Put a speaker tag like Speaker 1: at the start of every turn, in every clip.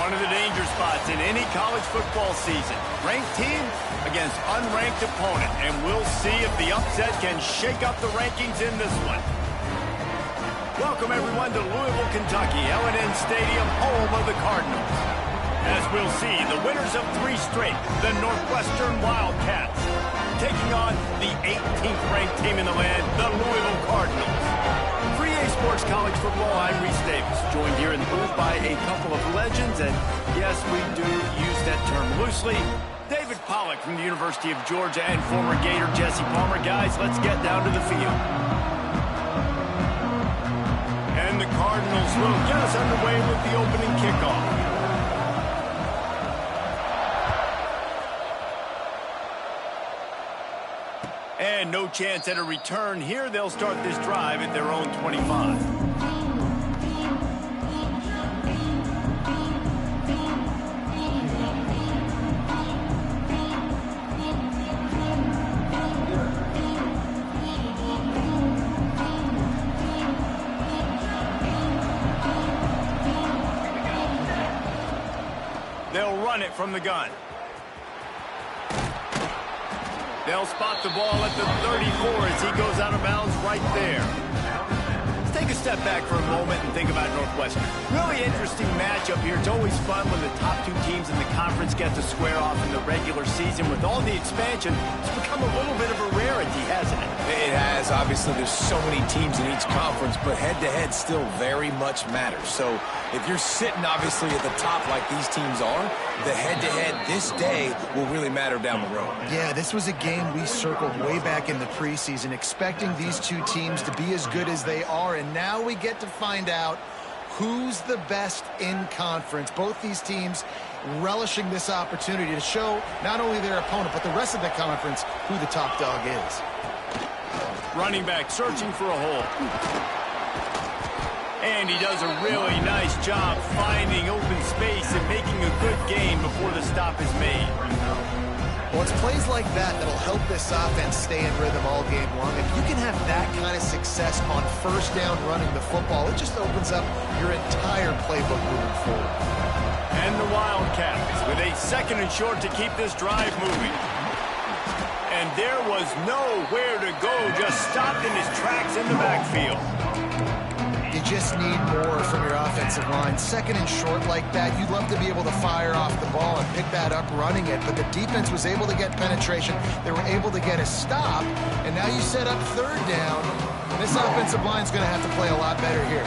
Speaker 1: One of the danger spots in any college football season. Ranked team against unranked opponent. And we'll see if the upset can shake up the rankings in this one. Welcome, everyone, to Louisville, Kentucky, L&N Stadium, home of the Cardinals. As we'll see, the winners of 3 straight, the Northwestern Wildcats, taking on the 18th ranked team in the land, the Louisville Cardinals. For EA Sports College Football, I'm Reese Davis, joined here in the booth by a couple of legends, and yes, we do use that term loosely. David Pollack from the University of Georgia and former Gator Jesse Palmer. Guys, let's get down to the field. And the Cardinals will get us underway with the opening kickoff. And no chance at a return here. They'll start this drive at their own 25. They'll run it from the gun. They'll spot the ball at the 34 as he goes out of bounds right there. Let's take a step back for a moment and think about Northwestern. Really interesting matchup here. It's always fun when the top 2 teams in the conference get to square off in the regular season. With all the expansion, it's become a little bit of a rarity, hasn't it?
Speaker 2: It has. Obviously, there's so many teams in each conference, but head-to-head still very much matters. So if you're sitting, obviously, at the top like these teams are, the head-to-head this day will really matter down the road.
Speaker 3: Yeah, this was a game we circled way back in the preseason, expecting these 2 teams to be as good as they are, and now we get to find out who's the best in conference. Both these teams relishing this opportunity to show not only their opponent, but the rest of the conference who the top dog is.
Speaker 1: Running back searching for a hole. And he does a really nice job finding open space and making a good gain before the stop is made.
Speaker 3: Well, it's plays like that that'll help this offense stay in rhythm all game long. If you can have that kind of success on first down running the football, it just opens up your entire playbook moving forward.
Speaker 1: And the Wildcats with a 2nd and short to keep this drive moving. And there was nowhere to go, just stopped in his tracks in the backfield.
Speaker 3: You just need more from your offensive line. 2nd and short like that, you'd love to be able to fire off the ball and pick that up running it, but the defense was able to get penetration. They were able to get a stop, and now you set up 3rd down. This offensive line's going to have to play a lot better here.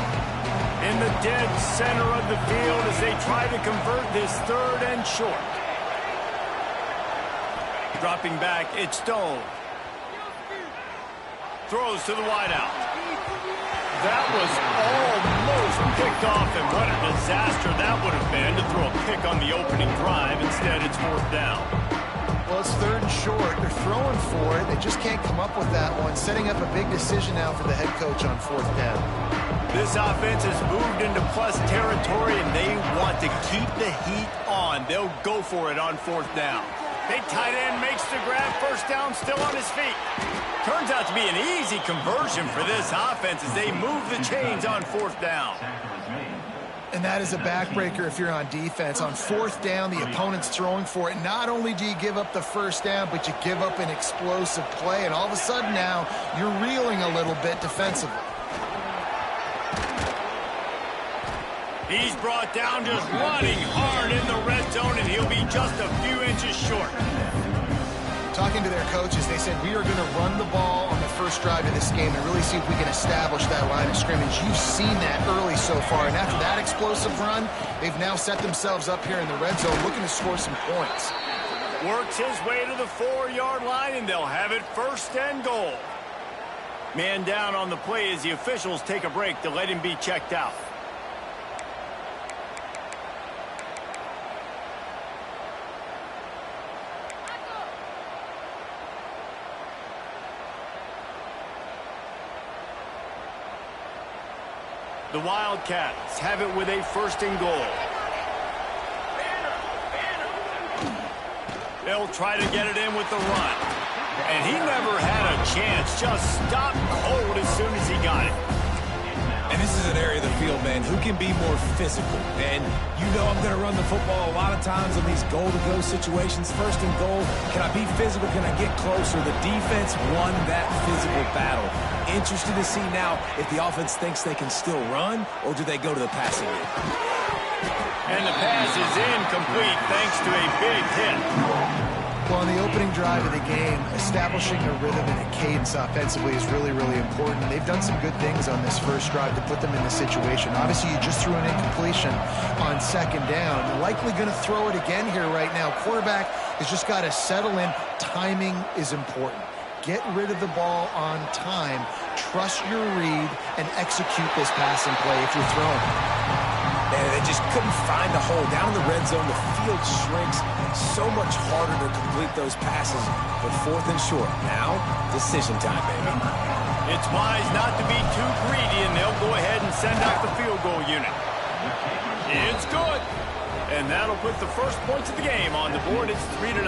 Speaker 1: In the dead center of the field as they try to convert this 3rd and short. Dropping back, it's Stone. Throws to the wideout. That was almost picked off, and what a disaster that would have been to throw a pick on the opening drive. Instead, it's 4th down.
Speaker 3: Well, it's 3rd and short. They're throwing for it. They just can't come up with that one. Setting up a big decision now for the head coach on 4th down.
Speaker 1: This offense has moved into plus territory, and they want to keep the heat on. They'll go for it on 4th down. Big tight end makes the grab. 1st down, still on his feet. Turns out to be an easy conversion for this offense as they move the chains on 4th down.
Speaker 3: And that is a backbreaker if you're on defense. On 4th down, the opponent's throwing for it. Not only do you give up the 1st down, but you give up an explosive play. And all of a sudden now, you're reeling a little bit defensively.
Speaker 1: He's brought down just running hard in the red zone, and he'll be just a few inches short.
Speaker 3: Talking to their coaches, they said, we are going to run the ball on the first drive of this game and really see if we can establish that line of scrimmage. You've seen that early so far, and after that explosive run, they've now set themselves up here in the red zone looking to score some points.
Speaker 1: Works his way to the 4-yard line, and they'll have it 1st and goal. Man down on the play as the officials take a break to let him be checked out. The Wildcats have it with a 1st and goal. They'll try to get it in with the run. And he never had a chance. Just stopped cold as soon as he got it.
Speaker 2: And this is an area of the field, man, who can be more physical. And you know I'm going to run the football a lot of times in these goal-to-go situations. First and goal, can I be physical? Can I get closer? The defense won that physical battle. Interested to see now if the offense thinks they can still run, or do they go to the passing game?
Speaker 1: And the pass is incomplete thanks to a big hit.
Speaker 3: Well, on the opening drive of the game, establishing a rhythm and a cadence offensively is really, really important. They've done some good things on this first drive to put them in this situation. Obviously, you just threw an incompletion on second down. Likely going to throw it again here right now. Quarterback has just got to settle in. Timing is important. Get rid of the ball on time. Trust your read and execute this passing play if you're throwing.
Speaker 2: And they just couldn't find a hole. Down in the red zone, the field shrinks. So much harder to complete those passes. But fourth and short. Now, decision time, baby.
Speaker 1: It's wise not to be too greedy, and they'll go ahead and send out the field goal unit. It's good. And that'll put the first points of the game on the board. It's 3-0.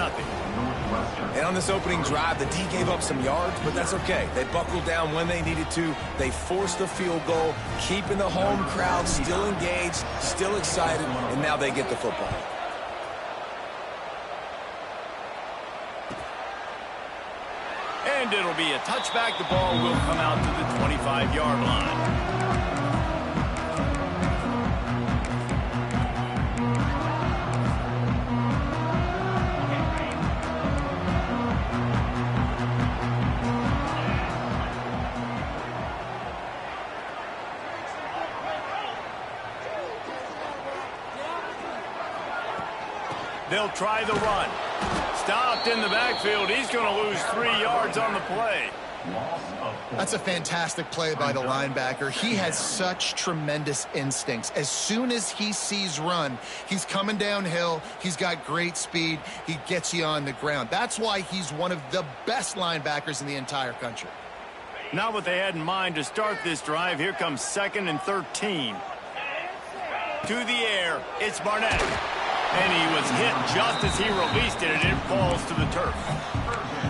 Speaker 2: And on this opening drive, the D gave up some yards, but that's okay. They buckled down when they needed to. They forced the field goal, keeping the home crowd still engaged, still excited, and now they get the football.
Speaker 1: And it'll be a touchback. The ball will come out to the 25-yard line. They'll try the run. Stopped in the backfield. He's going to lose 3 yards on the play.
Speaker 3: That's a fantastic play by the linebacker. He has such tremendous instincts. As soon as he sees run, he's coming downhill. He's got great speed. He gets you on the ground. That's why he's one of the best linebackers in the entire country.
Speaker 1: Not what they had in mind to start this drive. Here comes 2nd and 13. To the air, it's Barnett. And he was hit just as he released it, and it falls to the turf.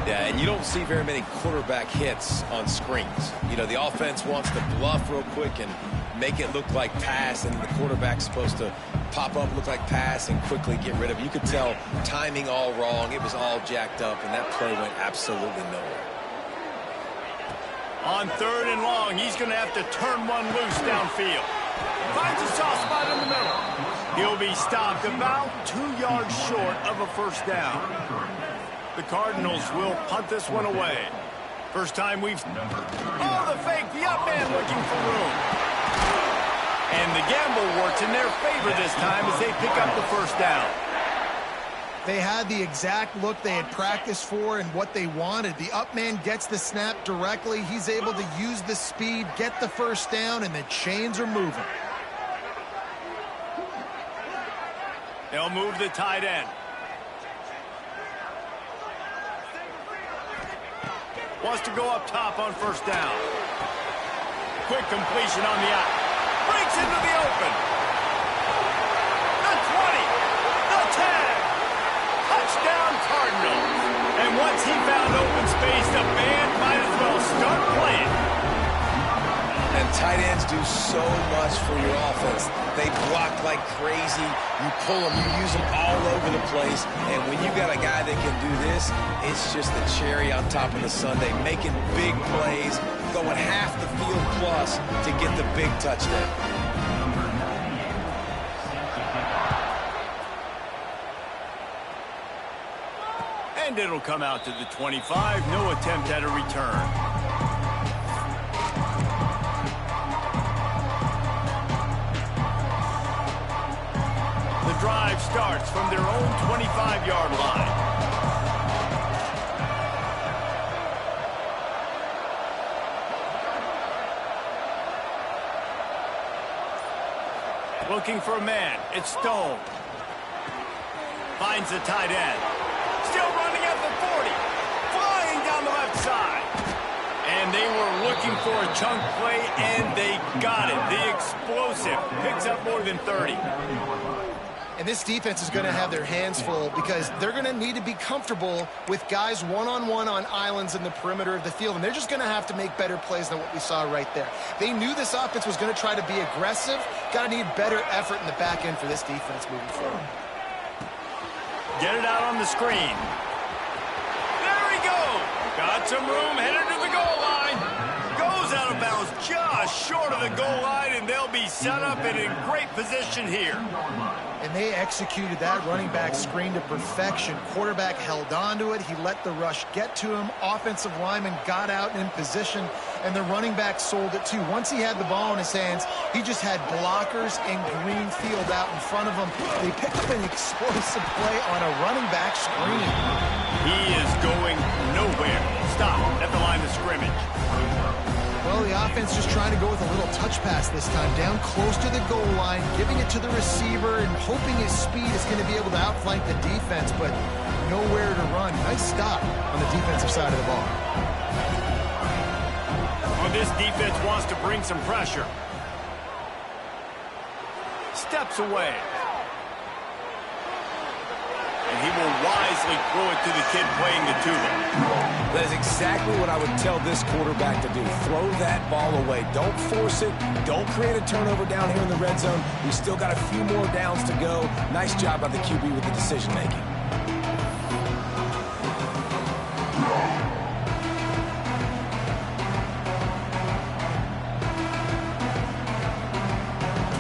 Speaker 2: Yeah, and you don't see very many quarterback hits on screens. You know, the offense wants to bluff real quick and make it look like pass, and the quarterback's supposed to pop up, look like pass, and quickly get rid of it. You could tell timing all wrong. It was all jacked up, and that play went absolutely nowhere.
Speaker 1: On 3rd and long, he's going to have to turn one loose downfield. Finds a soft spot in the middle. He'll be stopped about 2 yards short of a first down. The Cardinals will punt this one away. First time we've... Oh, the fake, the up man looking for room. And the gamble works in their favor this time as they pick up the first down.
Speaker 3: They had the exact look they had practiced for and what they wanted. The up man gets the snap directly. He's able to use the speed, get the first down, and the chains are moving.
Speaker 1: They'll move the tight end. Wants to go up top on first down. Quick completion on the out. Breaks into the open. The 20. The 10. Touchdown Cardinals. And once he found open space, the band might as well start playing.
Speaker 2: And tight ends do so much for your offense. They block like crazy. You pull them, you use them all over the place. And when you got a guy that can do this, it's just the cherry on top of the sundae, making big plays, going half the field plus to get the big touchdown.
Speaker 1: And it'll come out to the 25. No attempt at a return. Drive starts from their own 25-yard line. Looking for a man. It's Stone. Finds the tight end. Still running at the 40. Flying down the left side. And they were looking for a chunk play, and they got it. The explosive picks up more than 30.
Speaker 3: And this defense is going to have their hands full because they're going to need to be comfortable with guys one-on-one on islands in the perimeter of the field. And they're just going to have to make better plays than what we saw right there. They knew this offense was going to try to be aggressive. Got to need better effort in the back end for this defense moving forward.
Speaker 1: Get it out on the screen. There we go. Got some room, headed to the goal line. Goes out of bounds just short of the goal line, and they'll be set up and in great position here.
Speaker 3: And they executed that running back screen to perfection. Quarterback held on to it. He let the rush get to him. Offensive lineman got out and in position, and the running back sold it too. Once he had the ball in his hands, he just had blockers and green field out in front of him. They picked up an explosive play on a running back screen.
Speaker 1: He is going nowhere. Stop at the line of scrimmage.
Speaker 3: Well, the offense just trying to go with a little touch pass this time, down close to the goal line, giving it to the receiver and hoping his speed is going to be able to outflank the defense, but nowhere to run. Nice stop on the defensive side of the ball.
Speaker 1: Well, this defense wants to bring some pressure. Steps away. And he will wisely throw it to the kid playing the tuba.
Speaker 2: That is exactly what I would tell this quarterback to do. Throw that ball away. Don't force it. Don't create a turnover down here in the red zone. We still got a few more downs to go. Nice job by the QB with the decision-making.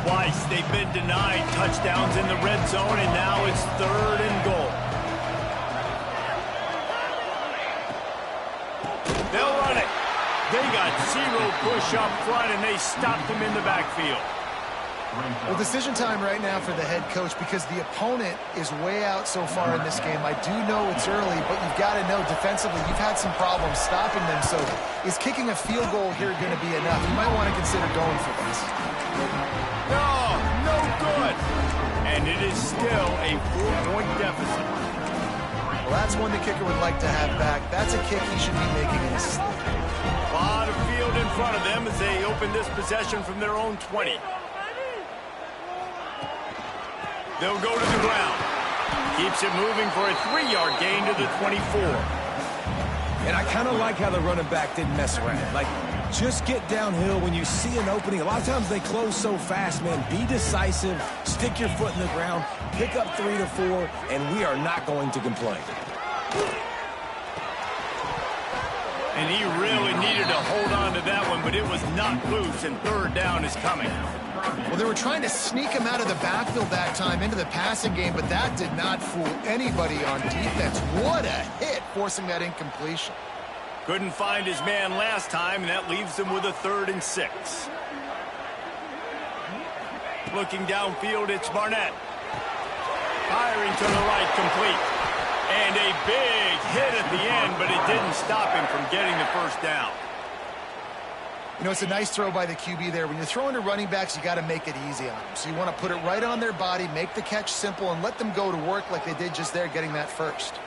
Speaker 1: Twice they've been denied touchdowns in the red zone, and now it's 3rd and goal. They'll run it. They got 0 push up front, and they stopped him in the backfield.
Speaker 3: Well, decision time right now for the head coach because the opponent is way out so far in this game. I do know it's early, but you've got to know defensively you've had some problems stopping them. So is kicking a field goal here going to be enough? You might want to consider going for this.
Speaker 1: No good. And it is still a 4-point deficit.
Speaker 3: Well, that's one the kicker would like to have back. That's a kick he should be making in his sleep.
Speaker 1: A lot of field in front of them as they open this possession from their own 20. They'll go to the ground. Keeps it moving for a 3-yard gain to the 24.
Speaker 2: And I kind of like how the running back didn't mess around. Like, just get downhill when you see an opening. A lot of times they close so fast, man. Be decisive, stick your foot in the ground, pick up 3 to 4, and we are not going to complain.
Speaker 1: And he really needed to hold on to that one, but it was not loose, and 3rd down is coming.
Speaker 3: Well, they were trying to sneak him out of the backfield that time into the passing game, but that did not fool anybody on defense. What a hit, forcing that incompletion.
Speaker 1: Couldn't find his man last time, and that leaves him with a 3rd and 6. Looking downfield, it's Barnett. Firing to the right, complete. And a big hit at the end, but it didn't stop him from getting the 1st down.
Speaker 3: You know, it's a nice throw by the QB there. When you're throwing to running backs, you got to make it easy on them. So you want to put it right on their body, make the catch simple, and let them go to work like they did just there, getting that 1st.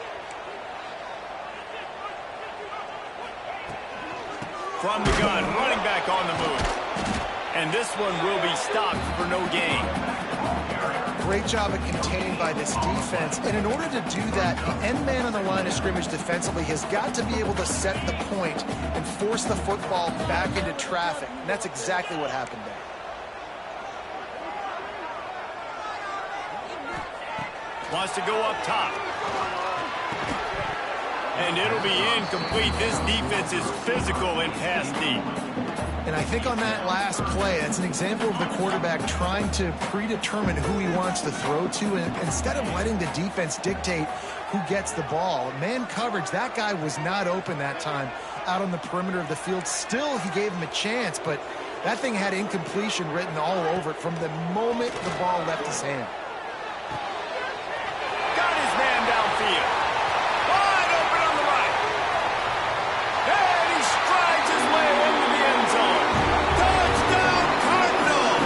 Speaker 1: From the gun, running back on the move. And this one will be stopped for no gain.
Speaker 3: Great job of containing by this defense. And in order to do that, the end man on the line of scrimmage defensively has got to be able to set the point and force the football back into traffic. And that's exactly what happened there.
Speaker 1: Wants to go up top. And it'll be incomplete. This defense is physical and pass deep.
Speaker 3: And I think on that last play, that's an example of the quarterback trying to predetermine who he wants to throw to, and instead of letting the defense dictate who gets the ball. Man coverage, that guy was not open that time out on the perimeter of the field. Still, he gave him a chance, but that thing had incompletion written all over it from the moment the ball left his hand.
Speaker 1: Got his man downfield. Wide open on the right. And he strides his way into the end zone. Touchdown, Cardinals!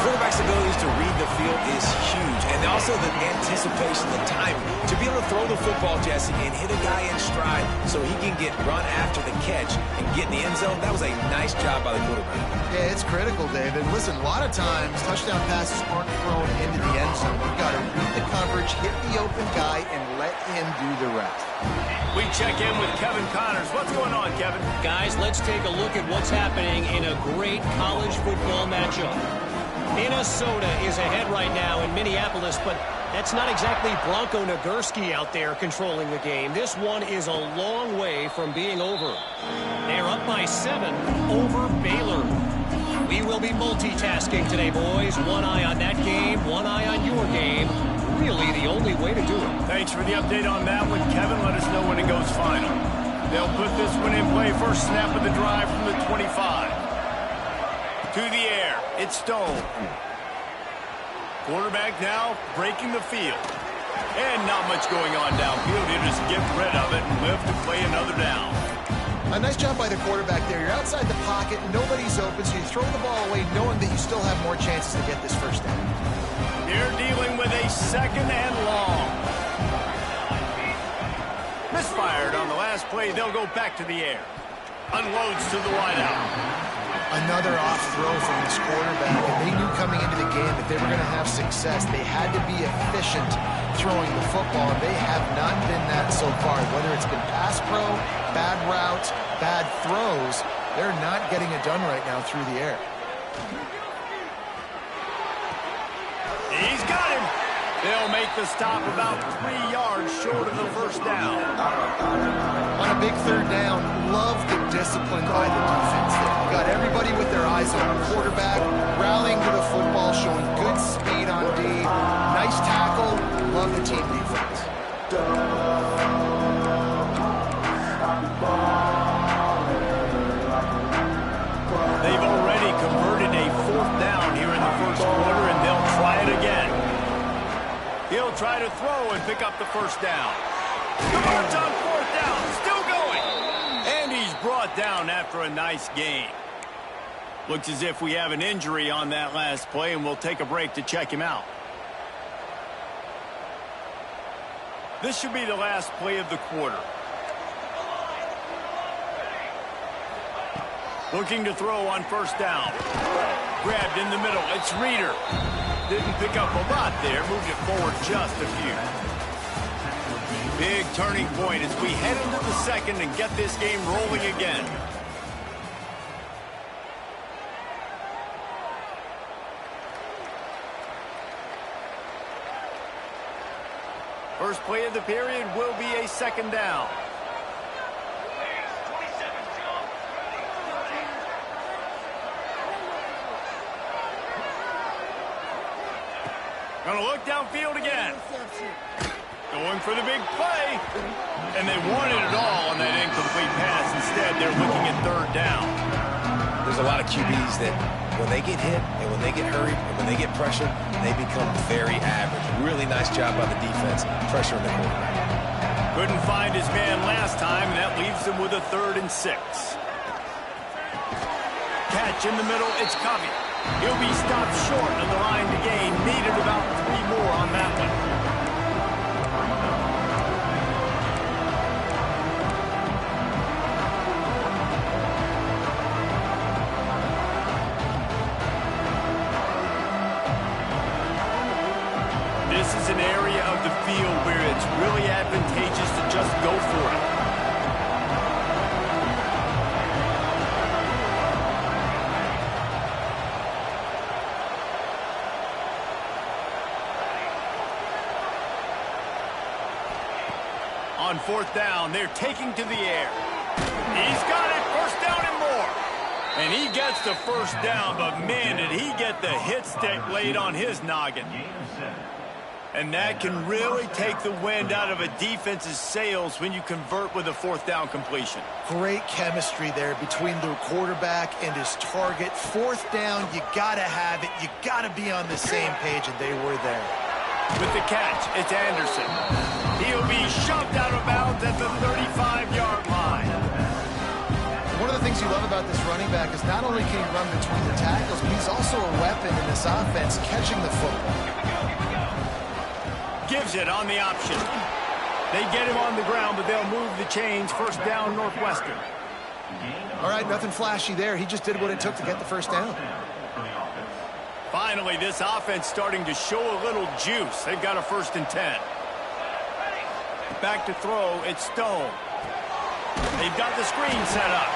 Speaker 2: Quarterback's abilities to read the field is huge, and also the anticipation, the timing, to be able to throw the football, Jesse, and hit a guy in stride so he can get run after the catch and get in the end zone. That was a nice job by the quarterback.
Speaker 3: Yeah, it's critical, David. Listen, a lot of times touchdown passes aren't thrown into the end zone. You've got to read the coverage, hit the open guy, and let him do the rest.
Speaker 1: We check in with Kevin Connors. What's going on, Kevin?
Speaker 4: Guys, let's take a look at what's happening in a great college football matchup. Minnesota is ahead right now in Minneapolis, but that's not exactly Bronco Nagurski out there controlling the game. This one is a long way from being over. They're up by 7 over Baylor. We will be multitasking today, boys. One eye on that game, one eye on your game. Really the only way to do it.
Speaker 1: Thanks for the update on that one, Kevin. Let us know when it goes final. They'll put this one in play. First snap of the drive from the 25. To the air. It's Stone. Quarterback now breaking the field. And not much going on downfield. He'll just get rid of it and live to play another down.
Speaker 3: A nice job by the quarterback there. You're outside the pocket. Nobody's open, so you throw the ball away knowing that you still have more chances to get this first down.
Speaker 1: They're dealing with a second and long. Misfired on the last play. They'll go back to the air. Unloads to the wideout.
Speaker 3: Another off throw from this quarterback, and they knew coming into the game that they were going to have success. They had to be efficient throwing the football, and they have not been that so far. Whether it's been pass pro, bad routes, bad throws, they're not getting it done right now through the air.
Speaker 1: He's got him. They'll make the stop about 3 yards short of the first down.
Speaker 3: On a big third down, love the discipline by the defense there. You got everybody with their eyes on the quarterback, rallying to the football, showing good speed on D. Nice tackle. Love the team defense.
Speaker 1: They've already converted a 4th down here in the first quarter, and they'll try it again. He'll try to throw and pick up the first down. The march on 4th down, still going. And he's brought down after a nice gain. Looks as if we have an injury on that last play, and we'll take a break to check him out. This should be the last play of the quarter. Looking to throw on first down. Grabbed in the middle. It's Reeder. Didn't pick up a lot there. Moved it forward just a few. Big turning point as we head into the second and get this game rolling again. First play of the period will be a second down. Gonna look downfield again. Going for the big play. And they wanted it all on that incomplete pass. Instead, they're looking at third down.
Speaker 2: There's a lot of QBs that when they get hit and when they get hurried and when they get pressured, they become very average. Really nice job by the defense, pressuring the quarterback.
Speaker 1: Couldn't find his man last time, and that leaves him with a 3rd and 6. Catch in the middle, it's Covey. He'll be stopped short of the line to gain. Needed about 3 more on that one. This is an area of the field where it's really advantageous to just go for it. On 4th down, they're taking to the air. He's got it, first down and more. And he gets the first down, but man, did he get the hit stick laid on his noggin. And that can really take the wind out of a defense's sails when you convert with a 4th down completion.
Speaker 3: Great chemistry there between the quarterback and his target. 4th down, you gotta have it. You gotta be on the same page, and they were there.
Speaker 1: With the catch, it's Anderson. He'll be shoved out of bounds at the 35-yard line.
Speaker 3: One of the things you love about this running back is not only can he run between the tackles, but he's also a weapon in this offense, catching the football.
Speaker 1: Gives it on the option. They get him on the ground, but they'll move the chains. First down, Northwestern.
Speaker 3: All right, nothing flashy there. He just did what it took to get the first down.
Speaker 1: Finally, this offense starting to show a little juice. They've got a 1st and 10. Back to throw, it's Stone. They've got the screen set up.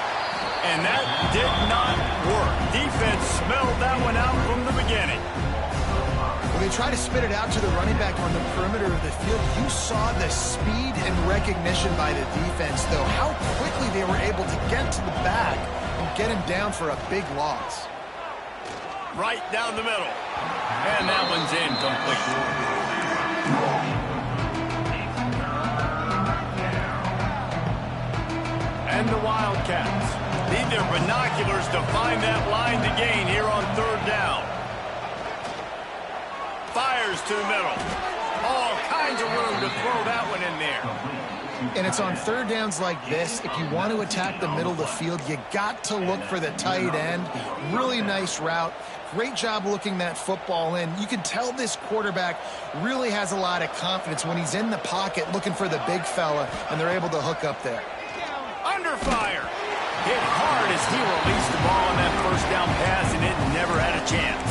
Speaker 1: And that did not work. Defense smelled that one out from the beginning.
Speaker 3: When they try to spit it out to the running back on the perimeter of the field, you saw the speed and recognition by the defense, though. How quickly they were able to get to the back and get him down for a big loss.
Speaker 1: Right down the middle. And that one's incomplete. And the Wildcats need their binoculars to find that line to gain here on 3rd down. Fires to the middle. All kinds of room to throw that one in there.
Speaker 3: And it's on 3rd downs like this. If you want to attack the middle of the field, you got to look for the tight end. Really nice route. Great job looking that football in. You can tell this quarterback really has a lot of confidence when he's in the pocket looking for the big fella, and they're able to hook up there.
Speaker 1: Under fire. Hit hard as he released the ball on that 1st down pass, and it never had a chance.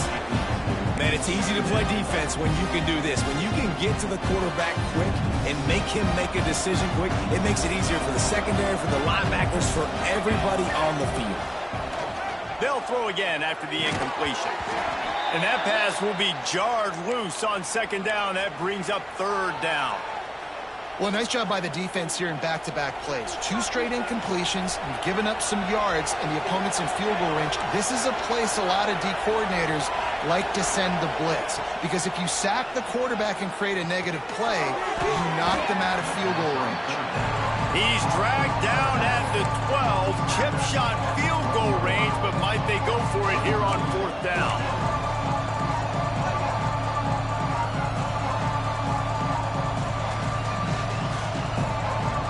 Speaker 2: Man, it's easy to play defense when you can do this. When you can get to the quarterback quick and make him make a decision quick, it makes it easier for the secondary, for the linebackers, for everybody on the field.
Speaker 1: They'll throw again after the incompletion. And that pass will be jarred loose on 2nd down. That brings up 3rd down.
Speaker 3: Well, nice job by the defense here in back-to-back plays. 2 straight incompletions. You've given up some yards, and the opponent's in field goal range. This is a place a lot of D coordinators like to send the blitz, because if you sack the quarterback and create a negative play, you knock them out of field goal range.
Speaker 1: He's dragged down at the 12. Chip shot field goal range, but might they go for it here on 4th down?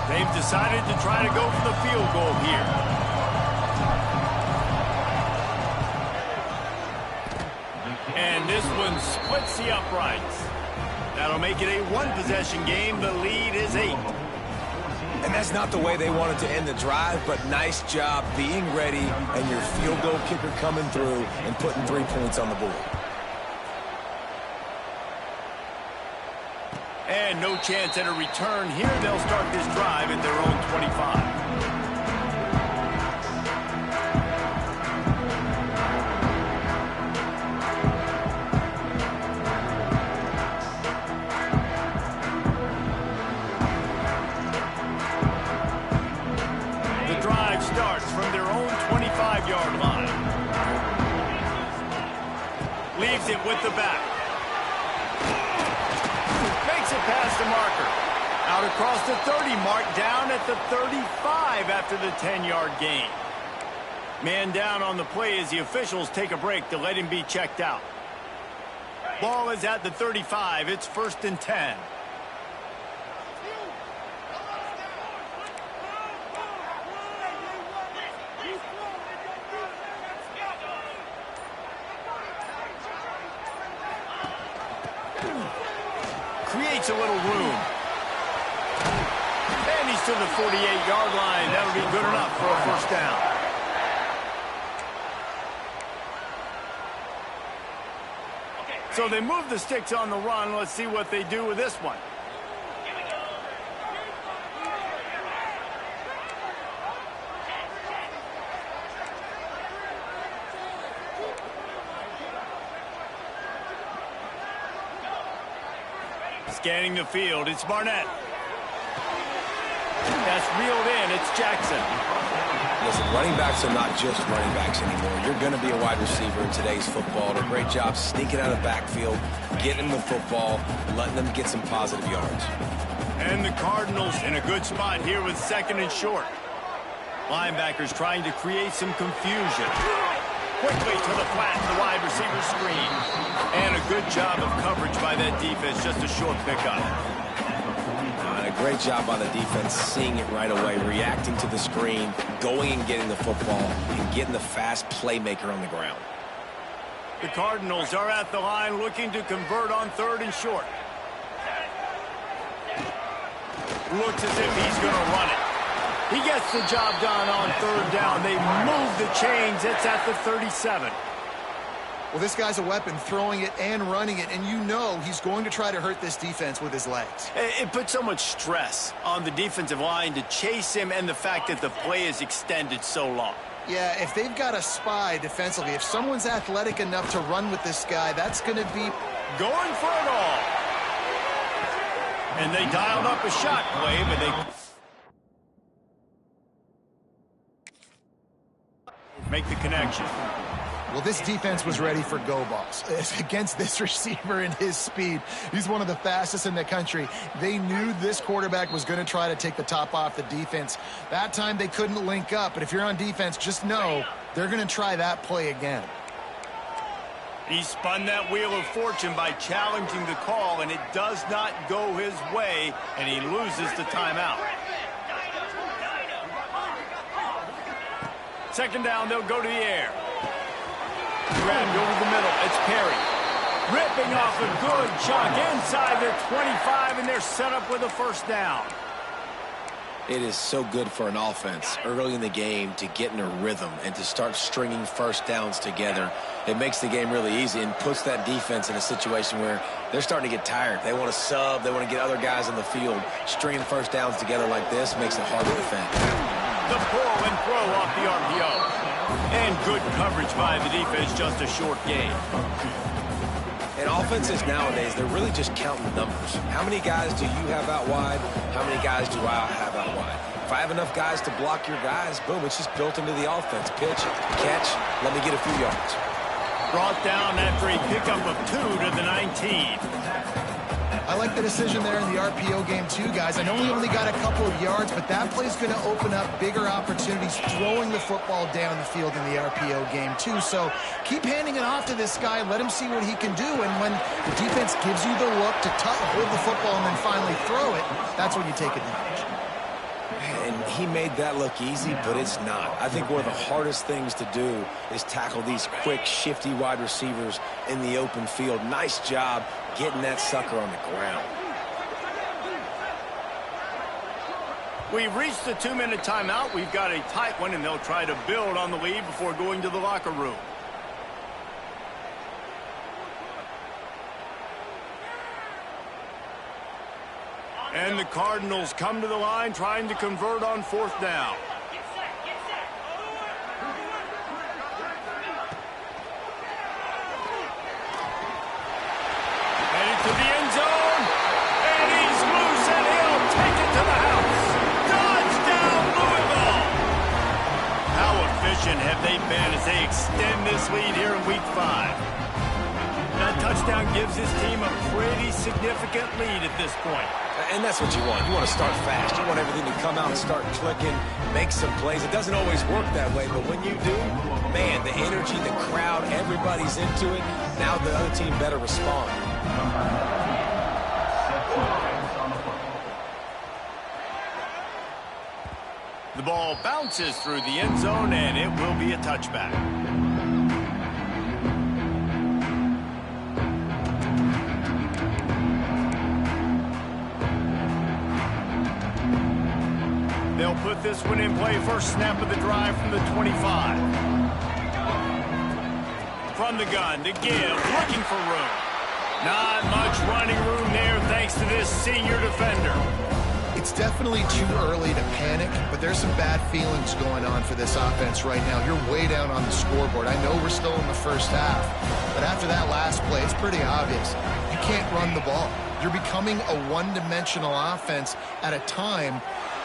Speaker 1: They've decided to try to go for the field goal here. And this one splits the uprights. That'll make it a 1-possession game. The lead is 8.
Speaker 2: And that's not the way they wanted to end the drive, but nice job being ready and your field goal kicker coming through and putting 3 points on the board.
Speaker 1: And no chance at a return here. They'll start this drive at their own 25. The drive starts from their own 25-yard line. Leaves it with the back. Past the marker. Out across the 30 mark, down at the 35 after the 10-yard gain. Man down on the play as the officials take a break to let him be checked out. Ball is at the 35. It's 1st and 10. Creates a little room. And he's to the 48-yard line. That'll be good enough for a 1st down. So they move the sticks on the run. Let's see what they do with this one. Scanning the field, it's Barnett. That's reeled in, it's Jackson.
Speaker 2: Listen, running backs are not just running backs anymore. You're going to be a wide receiver in today's football. Did a great job sneaking out of the backfield, getting the football, letting them get some positive yards.
Speaker 1: And the Cardinals in a good spot here with 2nd and short. Linebackers trying to create some confusion. Quickly to the flat, the wide receiver screen. And a good job of coverage by that defense, just a short pickup.
Speaker 2: And a great job by the defense, seeing it right away, reacting to the screen, going and getting the football, and getting the fast playmaker on the ground.
Speaker 1: The Cardinals are at the line looking to convert on 3rd and short. Looks as if he's going to run it. He gets the job done on third down. They move the chains. It's at the 37.
Speaker 3: Well, this guy's a weapon, throwing it and running it, and you know he's going to try to hurt this defense with his legs.
Speaker 1: It puts so much stress on the defensive line to chase him and the fact that the play is extended so long.
Speaker 3: Yeah, if they've got a spy defensively, if someone's athletic enough to run with this guy, that's going to be
Speaker 1: going for it all. And they dialed up a shot play, but they make the connection.
Speaker 3: Well, this defense was ready for go balls. Against this receiver and his speed, he's one of the fastest in the country. They knew this quarterback was going to try to take the top off the defense. That time they couldn't link up, but if you're on defense, just know they're going to try that play again.
Speaker 1: He spun that wheel of fortune by challenging the call, and it does not go his way, and he loses the timeout. Second down, they'll go to the air. Grabbed over the middle. It's Perry. Ripping off a good chunk inside the 25, and they're set up with a first down.
Speaker 2: It is so good for an offense early in the game to get in a rhythm and to start stringing first downs together. It makes the game really easy and puts that defense in a situation where they're starting to get tired. They want to sub. They want to get other guys on the field. Stringing first downs together like this makes it hard to defend.
Speaker 1: The pull and throw off the RPO. And good coverage by the defense, just a short gain.
Speaker 2: And offenses nowadays, they're really just counting numbers. How many guys do you have out wide? How many guys do I have out wide? If I have enough guys to block your guys, boom, it's just built into the offense. Pitch, catch, let me get a few yards.
Speaker 1: Brought down after a pickup of 2 to the 19.
Speaker 3: I like the decision there in the RPO game too, guys. I know he only got a couple of yards, but that play's going to open up bigger opportunities throwing the football down the field in the RPO game too. So keep handing it off to this guy. Let him see what he can do. And when the defense gives you the look to hold the football and then finally throw it, that's when you take advantage.
Speaker 2: And he made that look easy, but it's not. I think one of the hardest things to do is tackle these quick, shifty wide receivers in the open field. Nice job getting that sucker on the ground.
Speaker 1: We've reached the 2-minute timeout. We've got a tight one, and they'll try to build on the lead before going to the locker room. And the Cardinals come to the line trying to convert on fourth down. And into the end zone. And he's loose, and he'll take it to the house. Touchdown, Louisville. How efficient have they been as they extend this lead here in Week 5? That touchdown gives his team a pretty significant lead at this point.
Speaker 2: And that's what you want. You want to start fast. You want everything to come out and start clicking, make some plays. It doesn't always work that way, but when you do, man, the energy, the crowd, everybody's into it. Now the other team better respond.
Speaker 1: The ball bounces through the end zone, and it will be a touchback. They'll put this one in play. First snap of the drive from the 25. From the gun to give, looking for room. Not much running room there thanks to this senior defender.
Speaker 3: It's definitely too early to panic, but there's some bad feelings going on for this offense right now. You're way down on the scoreboard. I know we're still in the first half, but after that last play, it's pretty obvious. You can't run the ball. You're becoming a one-dimensional offense at a time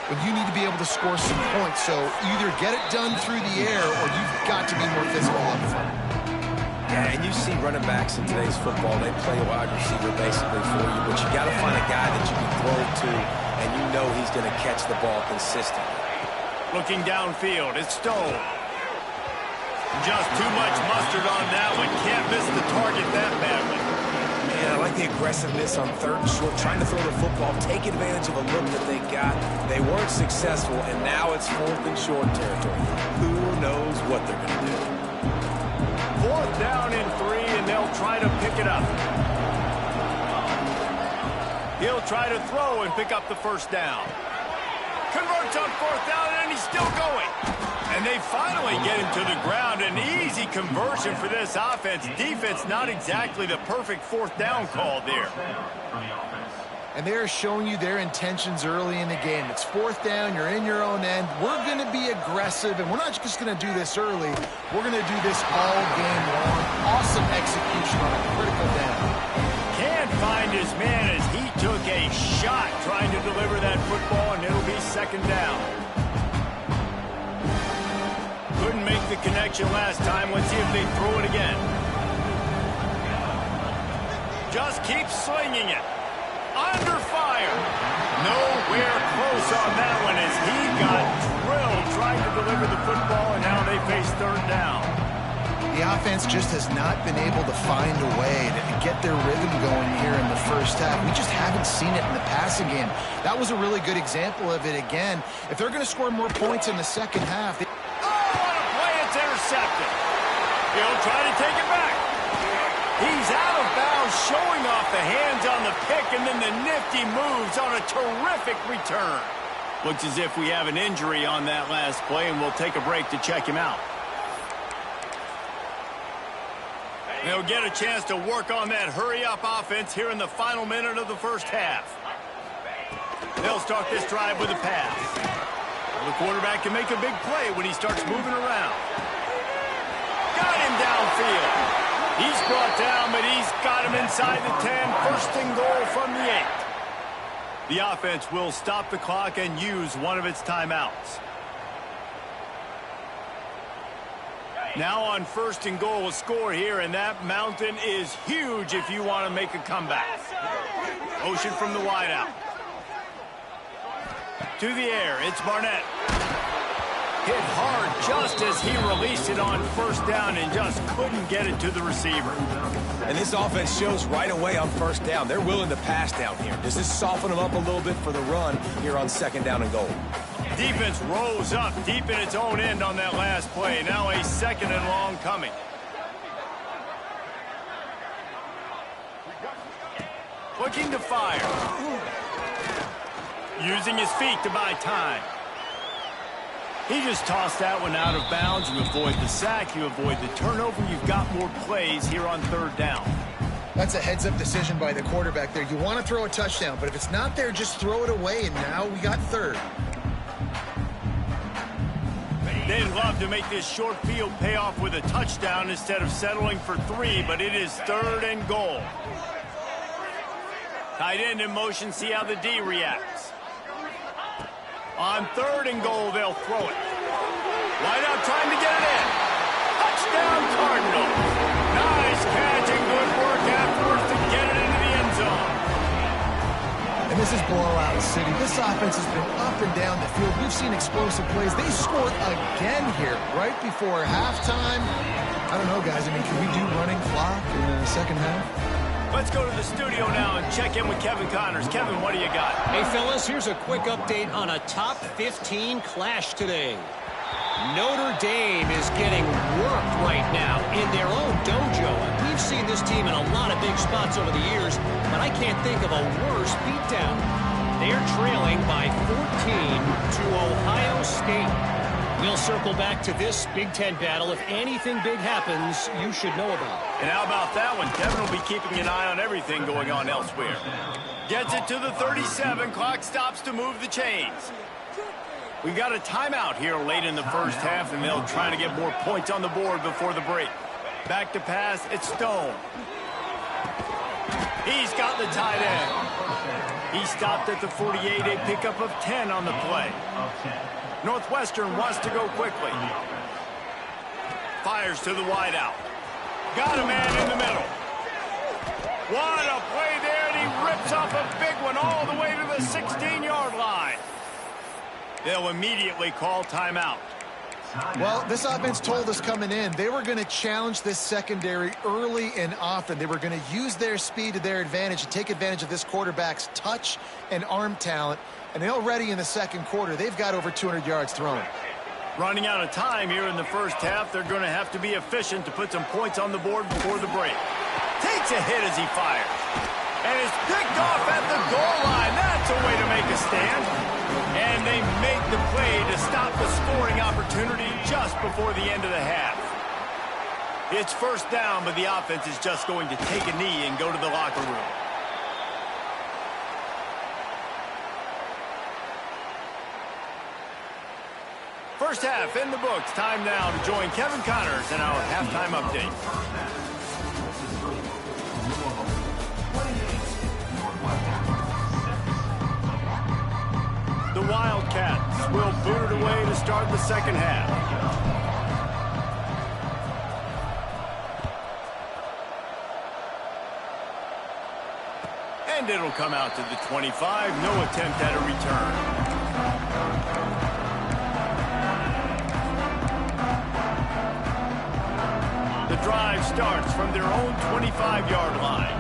Speaker 3: when you need to be able to score some points. So either get it done through the air or you've got to be more physical up front.
Speaker 2: Yeah, and you see running backs in today's football, they play a wide receiver basically for you, but you got to find a guy that you can throw to, and you know he's going to catch the ball consistently.
Speaker 1: Looking downfield, it's Stone. Just too much mustard on that one. Can't miss the target that badly.
Speaker 2: Man, I like the aggressiveness on third and short, trying to throw the football, take advantage of a look that they got. They weren't successful, and now it's fourth and short territory. Who knows what they're going to do?
Speaker 1: Fourth down and 3, and they'll try to pick it up. He'll try to throw and pick up the first down. Converts on fourth down, and he's still going. And they finally get him to the ground. An easy conversion for this offense. Defense, not exactly the perfect fourth down call there.
Speaker 3: And they're showing you their intentions early in the game. It's fourth down, you're in your own end. We're going to be aggressive, and we're not just going to do this early. We're going to do this all game long. Awesome execution on a critical down.
Speaker 1: Can't find his man as he took a shot trying to deliver that football, and it'll be second down. Couldn't make the connection last time. Let's see if they throw it again. Just keep slinging it. Under fire. Nowhere close on that one as he got drilled trying to deliver the football, and now they face third down.
Speaker 3: The offense just has not been able to find a way to get their rhythm going here in the first half. We just haven't seen it in the passing game. That was a really good example of it again. If they're going to score more points in the second half...
Speaker 1: Oh, what a play. It's intercepted. He'll try to take it back. He's out of bounds, showing off the hands on the pick, and then the nifty moves on a terrific return. Looks as if we have an injury on that last play, and we'll take a break to check him out. They'll get a chance to work on that hurry-up offense here in the final minute of the first half. They'll start this drive with a pass. The quarterback can make a big play when he starts moving around. Got him downfield. He's brought down, but he's got him inside the 10. First and goal from the 8. The offense will stop the clock and use one of its timeouts. Now on first and goal, a score here, and that mountain is huge if you want to make a comeback. Motion from the wideout. To the air, it's Barnett. Hit hard just as he released it on first down and just couldn't get it to the receiver.
Speaker 2: And this offense shows right away on first down. They're willing to pass down here. Does this soften them up a little bit for the run here on second down and goal?
Speaker 1: Defense rose up deep in its own end on that last play. Now a second and long coming. Looking to fire. Using his feet to buy time. He just tossed that one out of bounds. You avoid the sack, you avoid the turnover. You've got more plays here on third down.
Speaker 3: That's a heads-up decision by the quarterback there. You want to throw a touchdown, but if it's not there, just throw it away, and now we got third.
Speaker 1: They'd love to make this short field pay off with a touchdown instead of settling for 3, but it is third and goal. Tight end in motion, see how the D reacts. On third and goal, they'll throw it. Wide out trying to get it in. Touchdown, Cardinals. Nice catch and good work afterwards to get it into the end zone.
Speaker 3: And this is blowout city. This offense has been up and down the field. We've seen explosive plays. They scored again here right before halftime. I don't know, guys. I mean, can we do running clock in the second half?
Speaker 1: Let's go to the studio now and check in with Kevin Connors. Kevin, what do you got?
Speaker 4: Hey, fellas, here's a quick update on a top 15 clash today. Notre Dame is getting worked right now in their own dojo. And we've seen this team in a lot of big spots over the years, but I can't think of a worse beatdown. They're trailing by 14 to Ohio State. We'll circle back to this Big Ten battle. If anything big happens, you should know about it.
Speaker 1: And how about that one? Kevin will be keeping an eye on everything going on elsewhere. Gets it to the 37. Clock stops to move the chains. We got a timeout here late in the first half, and they'll try to get more points on the board before the break. Back to pass, it's Stone. He's got the tight end. He stopped at the 48, a pickup of 10 on the play. Northwestern wants to go quickly. Fires to the wideout. Got a man in the middle. What a play there, and he rips off a big one all the way to the 16-yard line. They'll immediately call timeout.
Speaker 3: Well, this offense told us coming in they were going to challenge this secondary early and often. They were going to use their speed to their advantage and take advantage of this quarterback's touch and arm talent. And already in the second quarter, they've got over 200 yards thrown.
Speaker 1: Running out of time here in the first half, they're going to have to be efficient to put some points on the board before the break. Takes a hit as he fires. And it's picked off at the goal line. That's a way to make a stand. And they make the play to stop the scoring opportunity just before the end of the half. It's first down, but the offense is just going to take a knee and go to the locker room. First half in the books. Time now to join Kevin Connors in our halftime update. The Wildcats will boot it away to start the second half. And it'll come out to the 25. No attempt at a return. The drive starts from their own 25-yard line.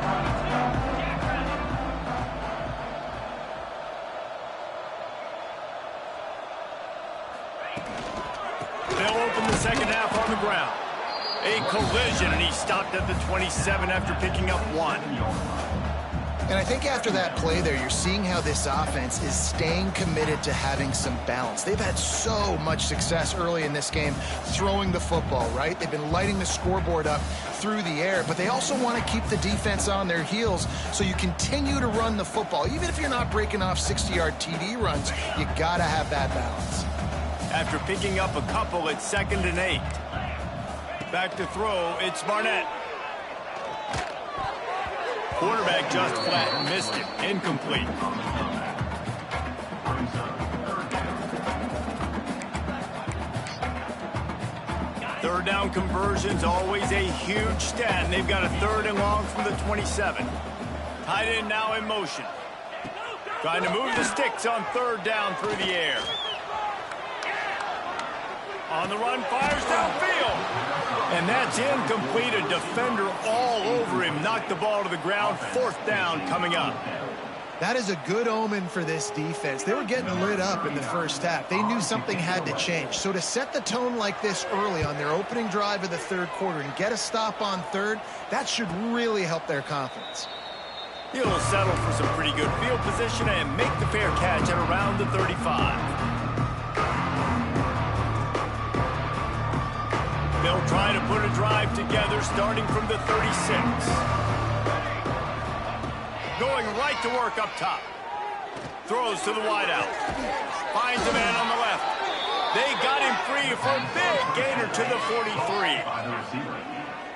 Speaker 1: They'll open the second half on the ground. A collision, and he stopped at the 27 after picking up 1.
Speaker 3: And I think after that play there, you're seeing how this offense is staying committed to having some balance. They've had so much success early in this game throwing the football, right? They've been lighting the scoreboard up through the air, but they also want to keep the defense on their heels, so you continue to run the football. Even if you're not breaking off 60-yard TD runs, you got to have that balance.
Speaker 1: After picking up a couple, it's 2nd and 8. Back to throw, it's Barnett. Quarterback just flat and missed it. Incomplete. Third down conversions, always a huge stat, and they've got a 3rd and long from the 27. Tight end now in motion. Trying to move the sticks on 3rd down through the air. On the run, fires downfield. And that's incomplete. A defender all over him. Knocked the ball to the ground. 4th down coming up.
Speaker 3: That is a good omen for this defense. They were getting lit up in the first half. They knew something had to change. So to set the tone like this early on their opening drive of the 3rd quarter and get a stop on 3rd, that should really help their confidence.
Speaker 1: He'll settle for some pretty good field position and make the fair catch at around the 35. They'll try to put a drive together starting from the 36. Going right to work up top. Throws to the wideout. Finds a man on the left. They got him free for a big gainer to the 43.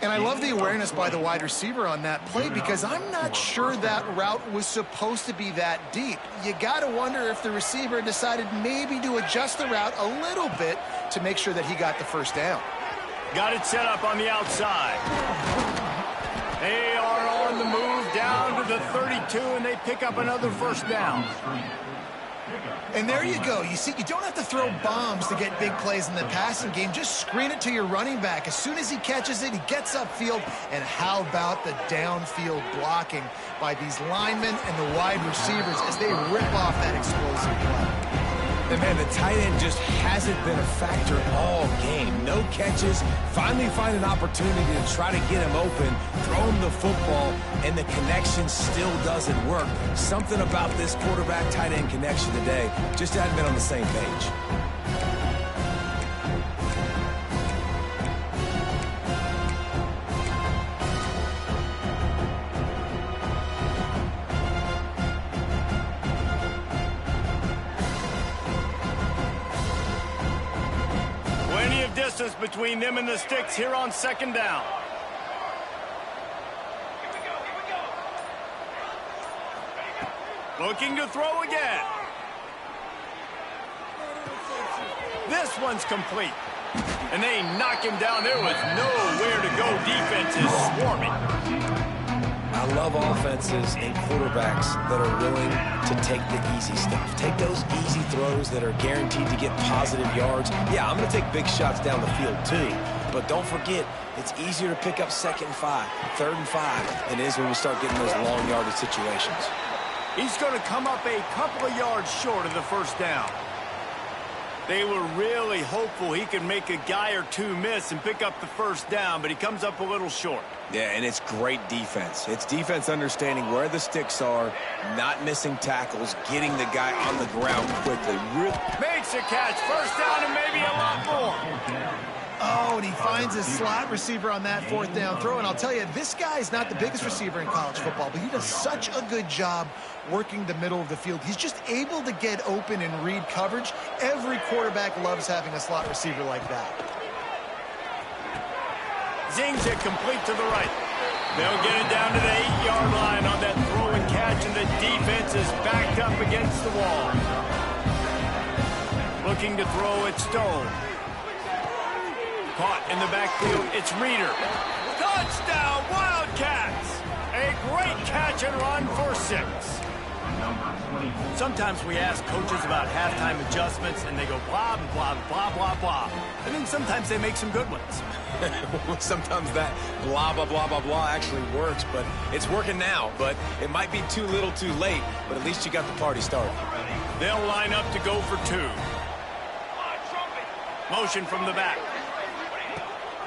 Speaker 3: And I love the awareness by the wide receiver on that play, because I'm not sure that route was supposed to be that deep. You got to wonder if the receiver decided maybe to adjust the route a little bit to make sure that he got the 1st down.
Speaker 1: Got it set up on the outside. They are on the move down to the 32, and they pick up another 1st down.
Speaker 3: And there you go. You see, you don't have to throw bombs to get big plays in the passing game. Just screen it to your running back. As soon as he catches it, he gets upfield. And how about the downfield blocking by these linemen and the wide receivers as they rip off that explosive play?
Speaker 2: And man, the tight end just hasn't been a factor all game. No catches. Finally find an opportunity to try to get him open, throw him the football, and the connection still doesn't work. Something about this quarterback-tight end connection today just hadn't been on the same page.
Speaker 1: Distance between them and the sticks here on 2nd down. Looking to throw again. This one's complete. And they knock him down. There was nowhere to go. Defense is swarming.
Speaker 2: I love offenses and quarterbacks that are willing to take the easy stuff. Take those easy throws that are guaranteed to get positive yards. Yeah, I'm going to take big shots down the field too. But don't forget, it's easier to pick up 2nd and 5, 3rd and 5 than it is when we start getting those long yardage situations.
Speaker 1: He's going to come up a couple of yards short of the 1st down. They were really hopeful he could make a guy or two miss and pick up the first down, but he comes up a little short.
Speaker 2: Yeah, and it's great defense. It's defense understanding where the sticks are, not missing tackles, getting the guy on the ground quickly.
Speaker 1: Makes a catch, first down, and maybe a lot more.
Speaker 3: Oh, and he finds his slot receiver on that fourth down throw. And I'll tell you, this guy is not the biggest receiver in college football, but he does such a good job working the middle of the field. He's just able to get open and read coverage. Every quarterback loves having a slot receiver like that.
Speaker 1: Zings it complete to the right. They'll get it down to the 8-yard line on that throw and catch, and the defense is backed up against the wall. Looking to throw it, Stone. Caught in the backfield, it's Reeder. Touchdown, Wildcats! A great catch and run for 6. Sometimes we ask coaches about halftime adjustments, and they go blah, blah, blah, blah, blah. And then sometimes they make some good ones.
Speaker 2: Sometimes that blah, blah, blah, blah, blah actually works, but it's working now. But it might be too little too late, but at least you got the party started.
Speaker 1: They'll line up to go for 2. Motion from the back.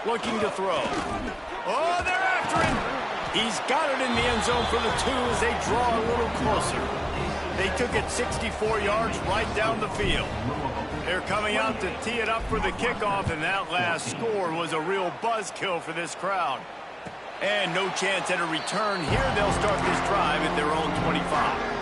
Speaker 1: Looking to throw. Oh, they're after him. He's got it in the end zone for the 2 as they draw a little closer. They took it 64 yards right down the field. They're coming out to tee it up for the kickoff, and that last score was a real buzzkill for this crowd. And no chance at a return here. They'll start this drive at their own 25.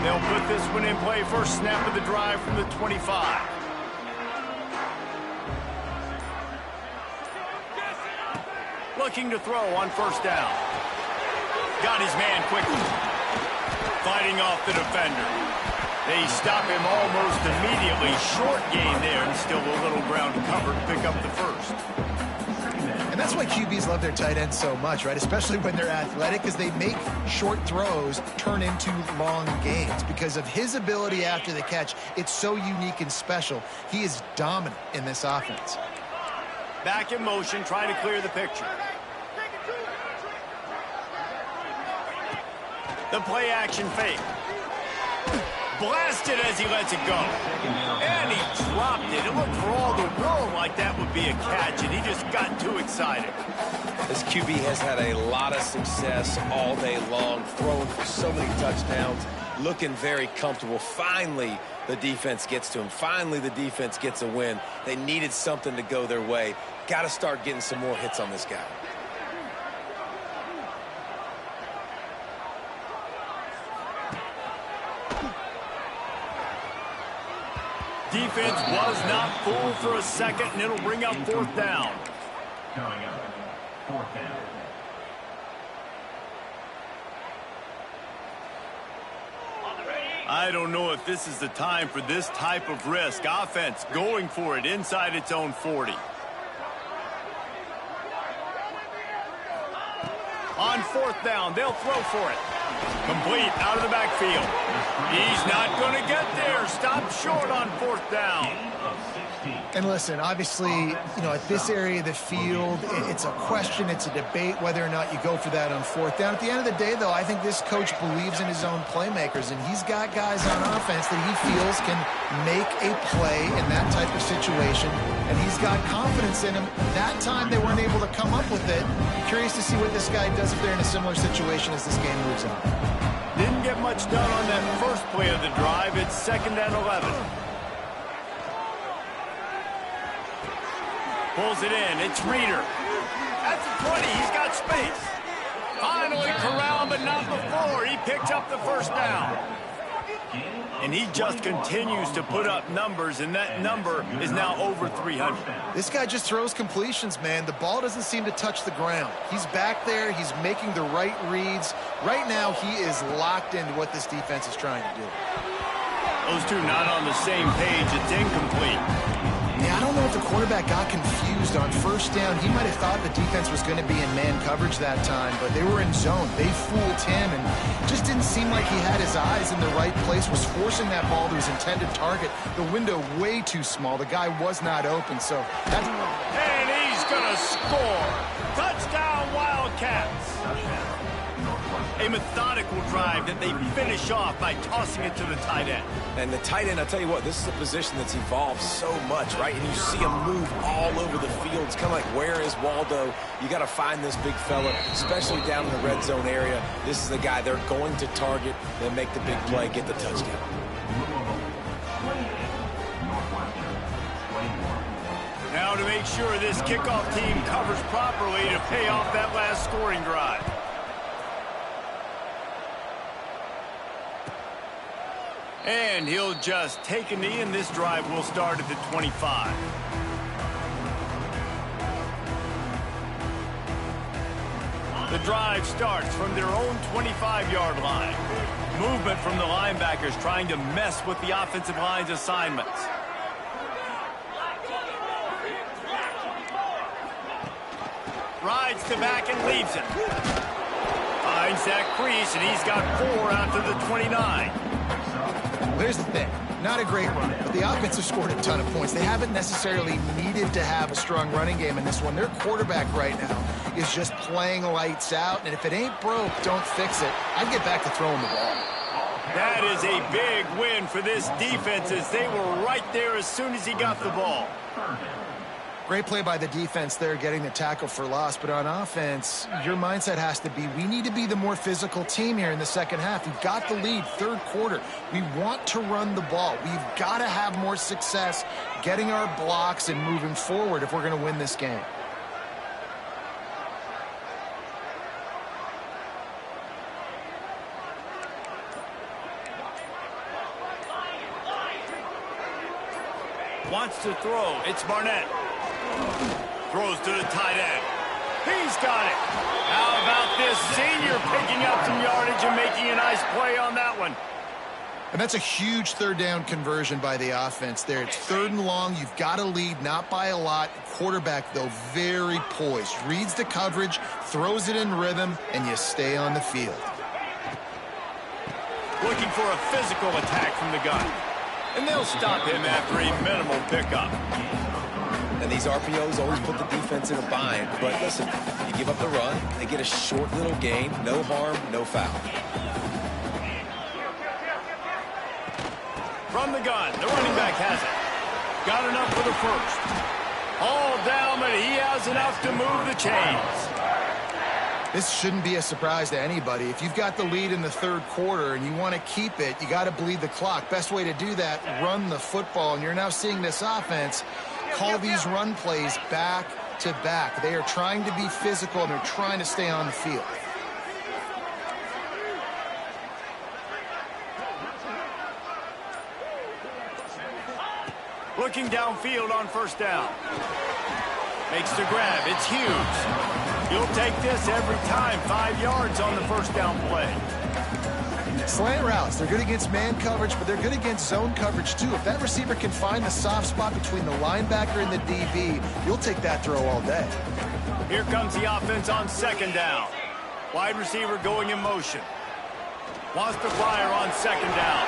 Speaker 1: They'll put this one in play. First snap of the drive from the 25. Looking to throw on first down. Got his man quickly. Fighting off the defender. They stop him almost immediately. Short gain there, and still a little ground covered to pick up the first.
Speaker 3: And that's why QBs love their tight ends so much, right? Especially when they're athletic, because they make short throws turn into long gains. Because of his ability after the catch, it's so unique and special. He is dominant in this offense.
Speaker 1: Back in motion, trying to clear the picture. The play action fake. Blasted as he lets it go. And he dropped it. It looked for all the world like that would be a catch, and he just got too excited.
Speaker 2: This QB has had a lot of success all day long, throwing for so many touchdowns, looking very comfortable. Finally, the defense gets to him. Finally, the defense gets a win. They needed something to go their way. Got to start getting some more hits on this guy.
Speaker 1: Defense was not fooled for a second, and it'll bring up fourth down.
Speaker 5: Coming up, fourth down.
Speaker 1: I don't know if this is the time for this type of risk. Offense going for it inside its own 40. On fourth down, they'll throw for it. Complete out of the backfield. He's not going to get there. Stop short on fourth down.
Speaker 3: And listen, obviously, you know, at this area of the field, it's a question, it's a debate whether or not you go for that on fourth down. At the end of the day, though, I think this coach believes in his own playmakers, and he's got guys on offense that he feels can make a play in that type of situation, and he's got confidence in him. That time they weren't able to come up with it. Curious to see what this guy does if they're in a similar situation as this game moves on.
Speaker 1: Didn't get much done on that first play of the drive. It's 2nd and 11. Pulls it in. It's Reeder. At the 20, he's got space. Finally corralled, but not before. He picks up the first down. And he just continues to put up numbers, and that number is now over 300.
Speaker 3: This guy just throws completions, man. The ball doesn't seem to touch the ground. He's back there. He's making the right reads. Right now, he is locked into what this defense is trying to do.
Speaker 1: Those two not on the same page. It's incomplete.
Speaker 3: Yeah, I don't know if the quarterback got confused on first down. He might have thought the defense was going to be in man coverage that time, but they were in zone. They fooled him, and just didn't seem like he had his eyes in the right place, was forcing that ball to his intended target. The window way too small. The guy was not open, so that's...
Speaker 1: And he's going to score. Touchdown, Wildcats. A methodical drive that they finish off by tossing it to the tight end.
Speaker 2: And the tight end, I'll tell you what, this is a position that's evolved so much, right? And you see him move all over the field. It's kind of like, where is Waldo? You got to find this big fella, especially down in the red zone area. This is the guy they're going to target and make the big play, get the touchdown.
Speaker 1: Now to make sure this kickoff team covers properly to pay off that last scoring drive. And he'll just take a knee, and this drive will start at the 25. The drive starts from their own 25-yard line. Movement from the linebackers trying to mess with the offensive line's assignments. Rides to back and leaves it. Finds that crease, and he's got 4 out to the 29.
Speaker 3: Here's the thing. Not a great run, but the offense has scored a ton of points. They haven't necessarily needed to have a strong running game in this one. Their quarterback right now is just playing lights out, and if it ain't broke, don't fix it. I'd get back to throwing the ball.
Speaker 1: That is a big win for this defense, as they were right there as soon as he got the ball.
Speaker 3: Great play by the defense there, getting the tackle for loss. But on offense, your mindset has to be, we need to be the more physical team here in the second half. We've got the lead, third quarter. We want to run the ball. We've got to have more success getting our blocks and moving forward if we're going to win this game.
Speaker 1: Wants to throw. It's Barnett. Throws to the tight end. He's got it. How about this senior picking up some yardage and making a nice play on that one?
Speaker 3: And that's a huge third down conversion by the offense there. It's 3rd and long. You've got to lead, not by a lot. Quarterback, though, very poised. Reads the coverage, throws it in rhythm, and you stay on the field.
Speaker 1: Looking for a physical attack from the gun. And they'll stop him after a minimal pickup.
Speaker 2: And these RPOs always put the defense in a bind. But listen, you give up the run, they get a short little gain, no harm, no foul.
Speaker 1: From the gun, the running back has it. Got enough for the first. All down, but he has enough to move the chains.
Speaker 3: This shouldn't be a surprise to anybody. If you've got the lead in the third quarter and you want to keep it, you got to bleed the clock. Best way to do that, run the football. And you're now seeing this offense call these run plays back to back. They are trying to be physical, and they're trying to stay on the field.
Speaker 1: Looking downfield on first down. Makes the grab. It's Hughes. He'll take this every time. 5 yards on the first down play.
Speaker 3: Slant routes, they're good against man coverage, but they're good against zone coverage too. If that receiver can find the soft spot between the linebacker and the DB, you'll take that throw all day.
Speaker 1: Here comes the offense on second down. Wide receiver going in motion. Wants to fire on second down.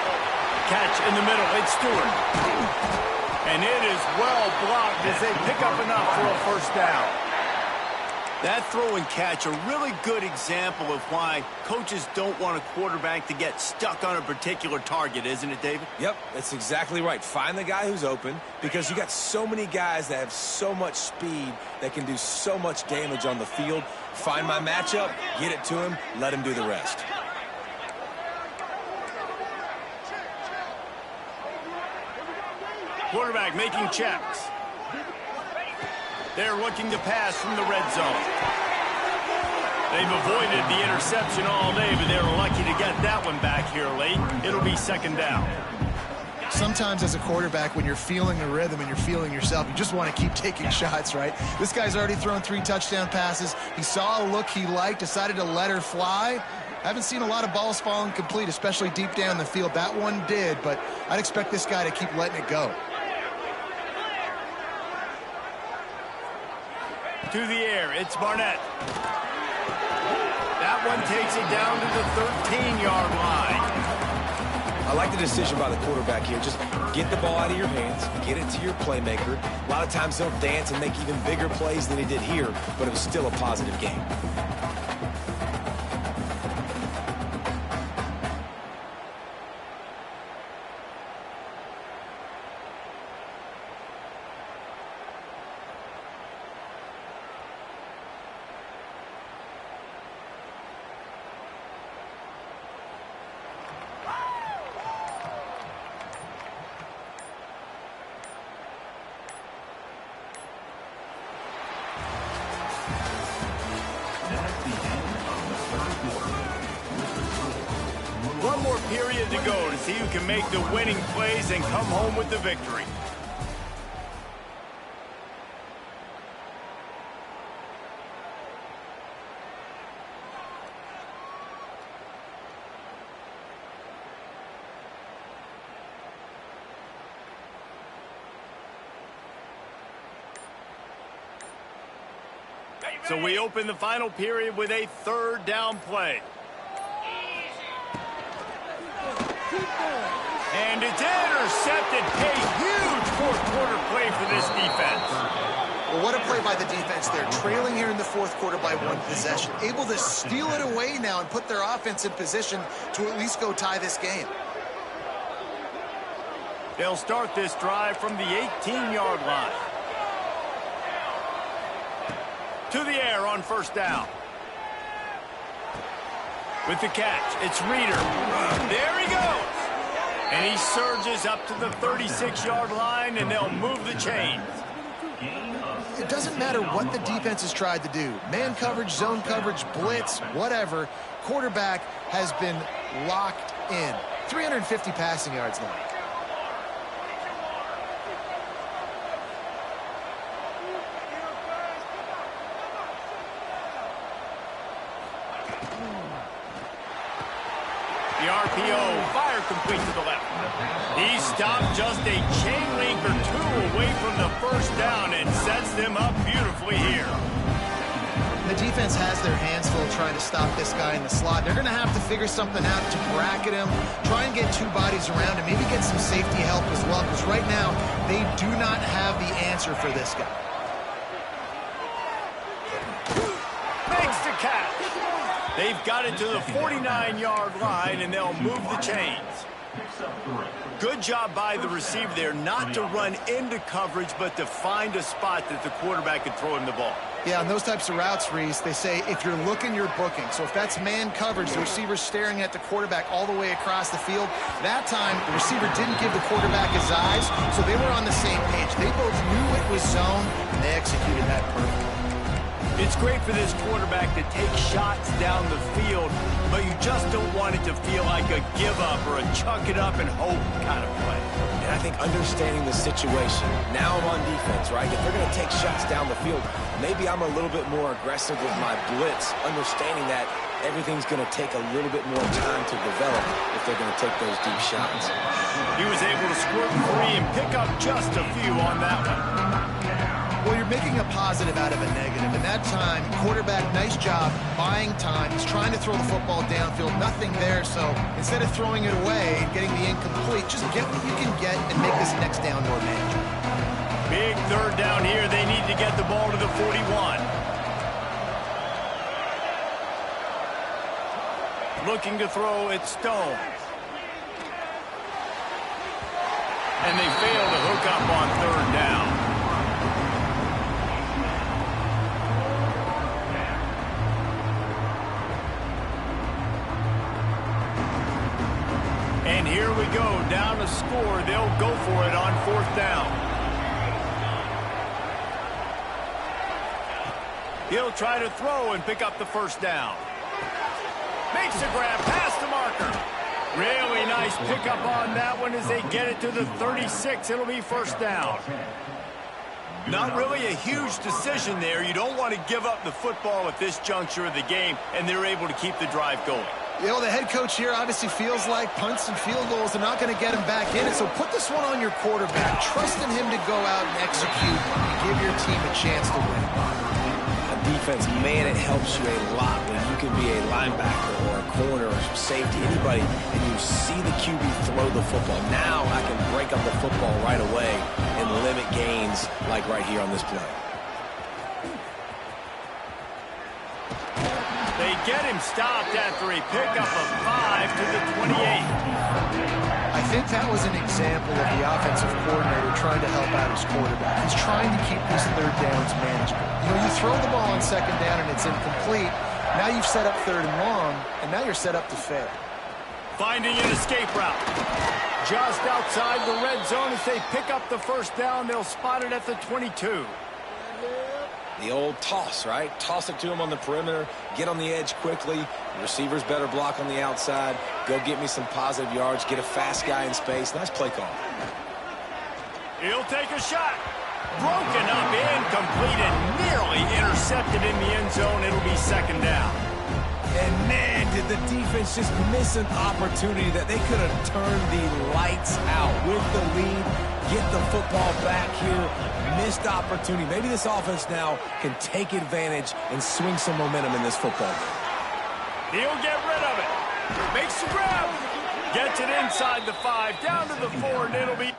Speaker 1: Catch in the middle. It's Stewart. And it is well blocked as they pick up enough for a first down. That throw and catch, a really good example of why coaches don't want a quarterback to get stuck on a particular target, isn't it, David?
Speaker 2: Yep, that's exactly right. Find the guy who's open, because you got so many guys that have so much speed that can do so much damage on the field. Find my matchup, get it to him, let him do the rest.
Speaker 1: Quarterback making checks. They're looking to pass from the red zone. They've avoided the interception all day, but they're lucky to get that one back here late. It'll be second down.
Speaker 3: Sometimes as a quarterback, when you're feeling the rhythm and you're feeling yourself, you just want to keep taking shots, right? This guy's already thrown 3 touchdown passes. He saw a look he liked, decided to let her fly. Haven't seen a lot of balls falling complete, especially deep down the field. That one did, but I'd expect this guy to keep letting it go.
Speaker 1: To the air, it's Barnett. That one takes it down to the 13-yard line.
Speaker 2: I like the decision by the quarterback here. Just get the ball out of your hands, get it to your playmaker. A lot of times he'll dance and make even bigger plays than he did here, but it was still a positive game.
Speaker 1: One more period to go to see who can make the winning plays and come home with the victory. So we open the final period with a third down play. And it's intercepted. A huge fourth quarter play for this defense.
Speaker 3: Well, what a play by the defense there. Trailing here in the fourth quarter by one possession. Able to steal it away now and put their offense in position to at least go tie this game.
Speaker 1: They'll start this drive from the 18-yard line. To the air on first down. With the catch, it's Reader. There he goes. And he surges up to the 36-yard line, and they'll move the chains.
Speaker 3: It doesn't matter what the defense has tried to do. Man coverage, zone coverage, blitz, whatever. Quarterback has been locked in. 350 passing yards now.
Speaker 1: The RPO, fire complete to the left. He stopped just a chain link or two away from the first down and sets them up beautifully here.
Speaker 3: The defense has their hands full trying to stop this guy in the slot. They're going to have to figure something out to bracket him, try and get two bodies around him, maybe get some safety help as well, because right now they do not have the answer for this guy.
Speaker 1: Makes the catch. They've got it to the 49-yard line, and they'll move the chains. Good job by the receiver there not to run into coverage, but to find a spot that the quarterback can throw him the ball.
Speaker 3: Yeah, on those types of routes, Reese, they say if you're looking, you're booking. So if that's man coverage, the receiver's staring at the quarterback all the way across the field. That time, the receiver didn't give the quarterback his eyes, so they were on the same page. They both knew it was zone, and they executed that perfectly.
Speaker 1: It's great for this quarterback to take shots down the field, but you just don't want it to feel like a give-up or a chuck it up and hope kind of play.
Speaker 2: And I think understanding the situation, now I'm on defense, right? If they're going to take shots down the field, maybe I'm a little bit more aggressive with my blitz, understanding that everything's going to take a little bit more time to develop if they're going to take those deep shots.
Speaker 1: He was able to squirt free and pick up just a few on that one.
Speaker 3: Well, you're making a positive out of a negative. And that time, quarterback, nice job, buying time. He's trying to throw the football downfield. Nothing there, so instead of throwing it away and getting the incomplete, just get what you can get and make this next down more manageable.
Speaker 1: Big third down here. They need to get the ball to the 41. Looking to throw, it's Stone. And they fail to hook up on third down. And here we go, down a score. They'll go for it on fourth down. He'll try to throw and pick up the first down. Makes a grab past the marker. Really nice pickup on that one as they get it to the 36. It'll be first down. Not really a huge decision there. You don't want to give up the football at this juncture of the game, and they're able to keep the drive going.
Speaker 3: You know, the head coach here obviously feels like punts and field goals are not going to get him back in it, so put this one on your quarterback. Trust in him to go out and execute and give your team a chance to win.
Speaker 2: On defense, man, it helps you a lot when you can be a linebacker or a corner or safety, anybody, and you see the QB throw the football. Now I can break up the football right away and limit gains like right here on this play.
Speaker 1: They get him stopped after a pickup of 5 to the 28.
Speaker 3: I think that was an example of the offensive coordinator trying to help out his quarterback. He's trying to keep these third downs manageable. You know, you throw the ball on second down and it's incomplete. Now you've set up third and long, and now you're set up to fail.
Speaker 1: Finding an escape route. Just outside the red zone as they pick up the first down. They'll spot it at the 22.
Speaker 2: The old toss, right? Toss it to him on the perimeter, get on the edge quickly. The receivers better block on the outside. Go get me some positive yards, get a fast guy in space. Nice play call.
Speaker 1: He'll take a shot. Broken up, incomplete, nearly intercepted in the end zone. It'll be second down.
Speaker 2: And man, did the defense just miss an opportunity that they could have turned the lights out with the lead, get the football back here. Missed opportunity. Maybe this offense now can take advantage and swing some momentum in this football game.
Speaker 1: He'll get rid of it. Makes the grab. Gets it inside the 5, down to the 4, and it'll be...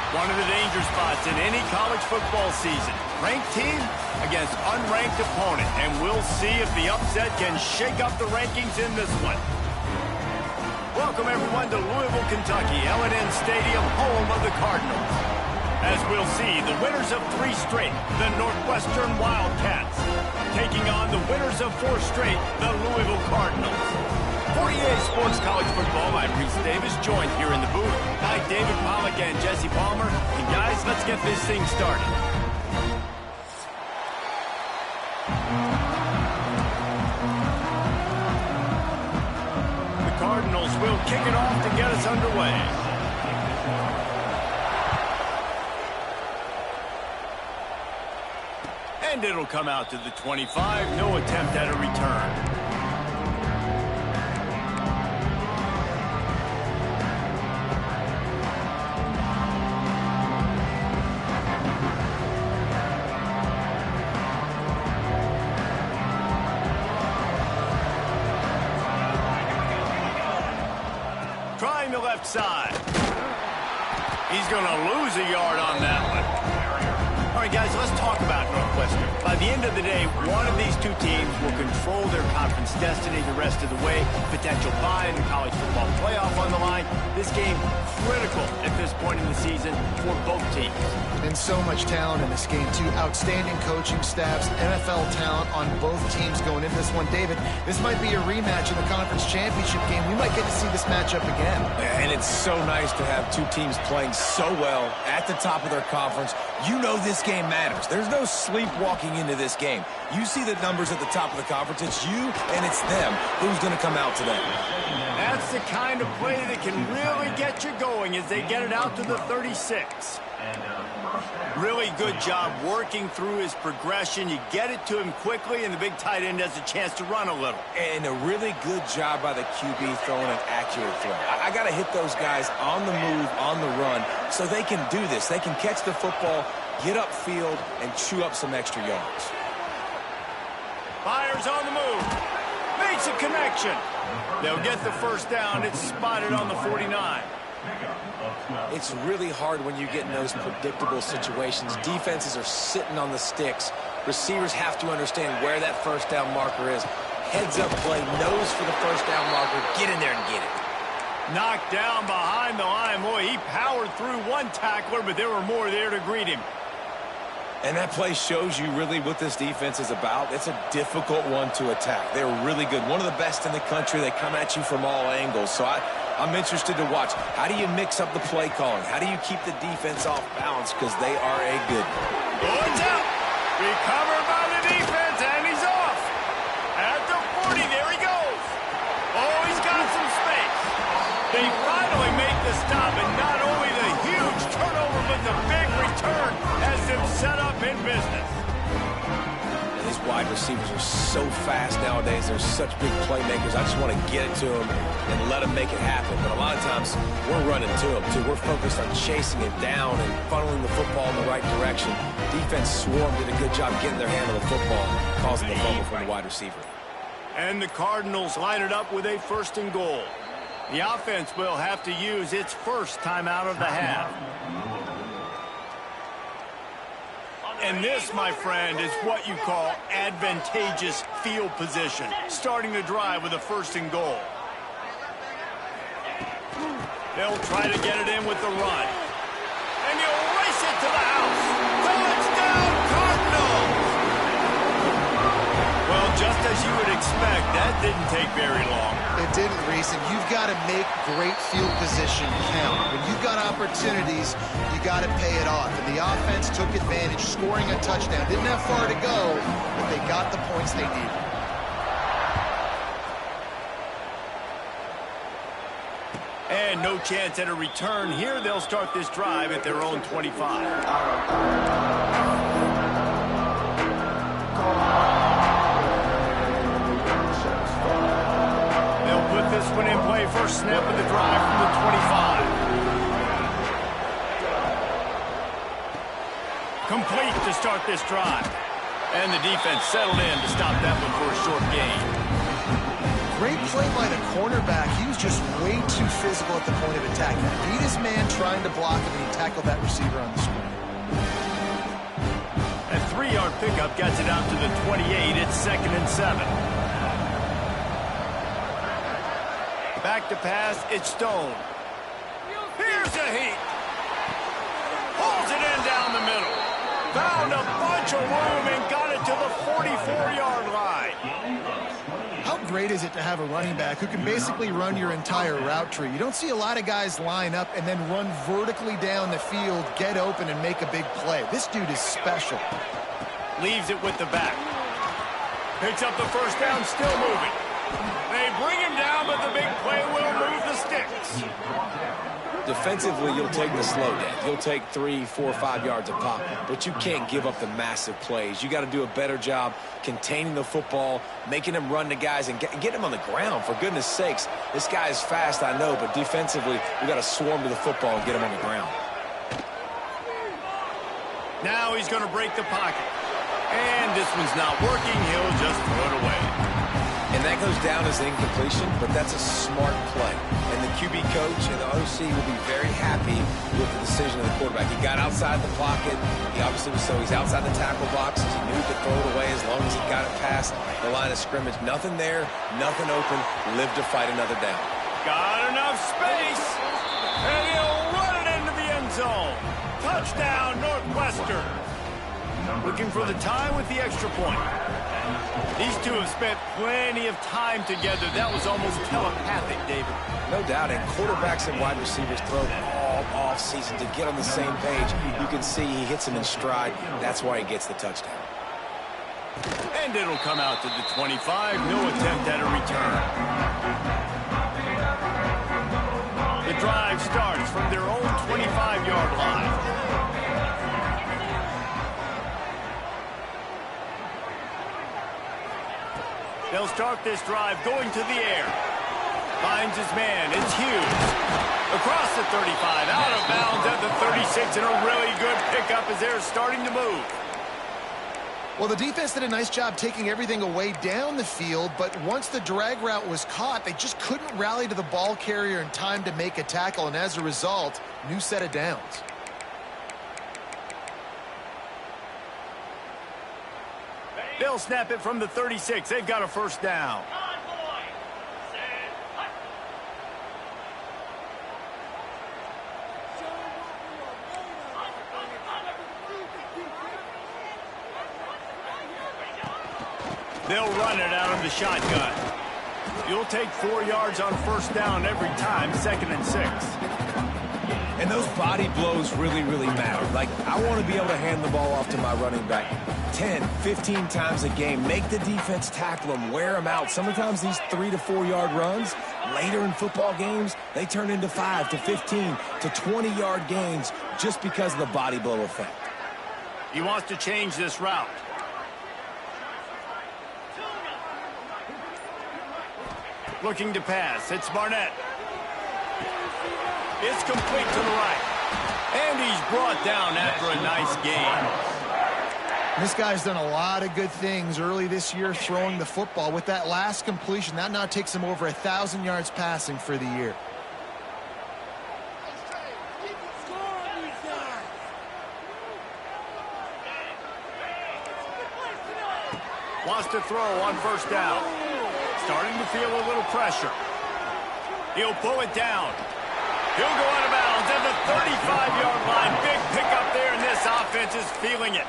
Speaker 1: One of the danger spots in any college football season. Ranked team against unranked opponent. And we'll see if the upset can shake up the rankings in this one. Welcome, everyone, to Louisville, Kentucky, L&N Stadium, home of the Cardinals. As we'll see, the winners of 3 straight, the Northwestern Wildcats, taking on the winners of 4 straight, the Louisville Cardinals. For EA Sports College Football, I'm Reese Davis, joined here in the booth by David Pollack and Jesse Palmer. And guys, let's get this thing started. The Cardinals will kick it off to get us underway. And it'll come out to the 25. No attempt at a return. Trying the left side. He's going to lose a yard on that one. All right, guys, let's talk about Northwestern. By the end of the day, one of these two teams will control their conference destiny the rest of the way. Potential bye in the college football playoff on the line. This game critical at this point in the season for both teams.
Speaker 3: And so much talent in this game, too. Outstanding coaching staffs, NFL talent on both teams going into this one. David, this might be a rematch in the conference championship game. We might get to see this matchup again.
Speaker 2: And it's so nice to have two teams playing so well at the top of their conference. You know this game matters. There's no sleepwalking into this game. You see the numbers at the top of the conference. It's you and it's them. Who's going to come out today?
Speaker 1: That's the kind of play that can really get you going as they get it out to the 36. Really good job working through his progression. You get it to him quickly, and the big tight end has a chance to run a little.
Speaker 2: And a really good job by the QB throwing an accurate throw. I got to hit those guys on the move, on the run, so they can do this. They can catch the football, get upfield, and chew up some extra yards.
Speaker 1: Fires on the move. Makes a connection. They'll get the first down. It's spotted on the 49.
Speaker 2: It's really hard when you get in those predictable situations. Defenses are sitting on the sticks. Receivers have to understand where that first down marker is. Heads up play, nose for the first down marker. Get in there and get it.
Speaker 1: Knocked down behind the line. Boy, he powered through one tackler, but there were more there to greet him.
Speaker 2: And that play shows you really what this defense is about. It's a difficult one to attack. They're really good. One of the best in the country. They come at you from all angles. So I'm interested to watch. How do you mix up the play calling? How do you keep the defense off balance? Because they are a good one.
Speaker 1: Oh, it's out. Recovered by the defense, and he's off. At the 40, there he goes. Oh, he's got some space. They finally make the stop, and not only the huge turnover, but the big return has them set up in business.
Speaker 2: And these wide receivers are so fast nowadays. They're such big playmakers. I just want to get it to them and let them make it happen. But a lot of times, we're running to them, too. We're focused on chasing it down and funneling the football in the right direction. Defense swarmed, did a good job getting their hand on the football, causing the fumble from the wide receiver.
Speaker 1: And the Cardinals line it up with a 1st and goal. The offense will have to use its first timeout of the half. And this, my friend, is what you call advantageous field position. Starting the drive with a 1st and goal. They'll try to get it in with the run. And he'll race it to the house. Touchdown, Cardinals! Well, just as you would expect, that didn't take very long.
Speaker 3: It didn't, Reese, and you've got to make great field position count. When you've got opportunities, you got to pay it off. And the offense took advantage, scoring a touchdown. Didn't have far to go, but they got the points they needed.
Speaker 1: And no chance at a return here. They'll start this drive at their own 25. They'll put this one in play. First snap of the drive from the 25. Complete to start this drive. And the defense settled in to stop that one for a short gain.
Speaker 3: Great play by the cornerback. He was just way too physical at the point of attack. He beat his man trying to block him, and he tackled that receiver on the screen.
Speaker 1: A 3-yard pickup gets it out to the 28. It's 2nd and 7. Back to pass. It's Stone. Here's a heat. Pulls it in down the middle. Found a bunch of room and got it to the 44-yard line.
Speaker 3: How great is it to have a running back who can basically run your entire route tree? You don't see a lot of guys line up and then run vertically down the field, get open, and make a big play. This dude is special.
Speaker 1: Leaves it with the back. Picks up the first down, still moving. They bring him down, but the big play will move the sticks.
Speaker 2: Defensively, you'll take the slow down. You'll take 3, 4, 5 yards a pop, but you can't give up the massive plays. You got to do a better job containing the football, making them run to guys, and get them on the ground, for goodness sakes. This guy is fast, I know, but defensively, we got to swarm to the football and get him on the ground.
Speaker 1: Now he's going to break the pocket. And this one's not working. He'll just throw it away.
Speaker 2: And that goes down as an incompletion, but that's a smart play. And the QB coach and the OC will be very happy with the decision of the quarterback. He got outside the pocket. He obviously was he's outside the tackle box. He knew to throw it away as long as he got it past the line of scrimmage. Nothing there, nothing open. Live to fight another down.
Speaker 1: Got enough space. And he'll run it into the end zone. Touchdown, Northwestern. Looking for the tie with the extra point. These two have spent plenty of time together. That was almost telepathic, David.
Speaker 2: No doubt, and quarterbacks and wide receivers throw all off-season to get on the same page. You can see he hits them in stride. That's why he gets the touchdown.
Speaker 1: And it'll come out to the 25. No attempt at a return. The drive starts from their own 25-yard line. They'll start this drive going to the air. Finds his man. It's Hughes. Across the 35, out of bounds at the 36, and a really good pickup as they're starting to move.
Speaker 3: Well, the defense did a nice job taking everything away down the field, but once the drag route was caught, they just couldn't rally to the ball carrier in time to make a tackle, and as a result, new set of downs.
Speaker 1: They'll snap it from the 36. They've got a first down. They'll run it out of the shotgun. You'll take 4 yards on first down every time, 2nd and 6.
Speaker 2: And those body blows really, really matter. Like, I want to be able to hand the ball off to my running back 10, 15 times a game. Make the defense tackle them, wear them out. Sometimes these 3 to 4 yard runs, later in football games, they turn into 5 to 15 to 20 yard gains just because of the body blow effect.
Speaker 1: He wants to change this route. Looking to pass. It's Barnett. It's complete to the right. And he's brought down after a nice gain.
Speaker 3: This guy's done a lot of good things early this year throwing the football. With that last completion, that now takes him over 1,000 yards passing for the year.
Speaker 1: Wants to throw on first down. Starting to feel a little pressure. He'll pull it down. He'll go out of bounds at the 35-yard line. Big pickup there, and this offense is feeling it.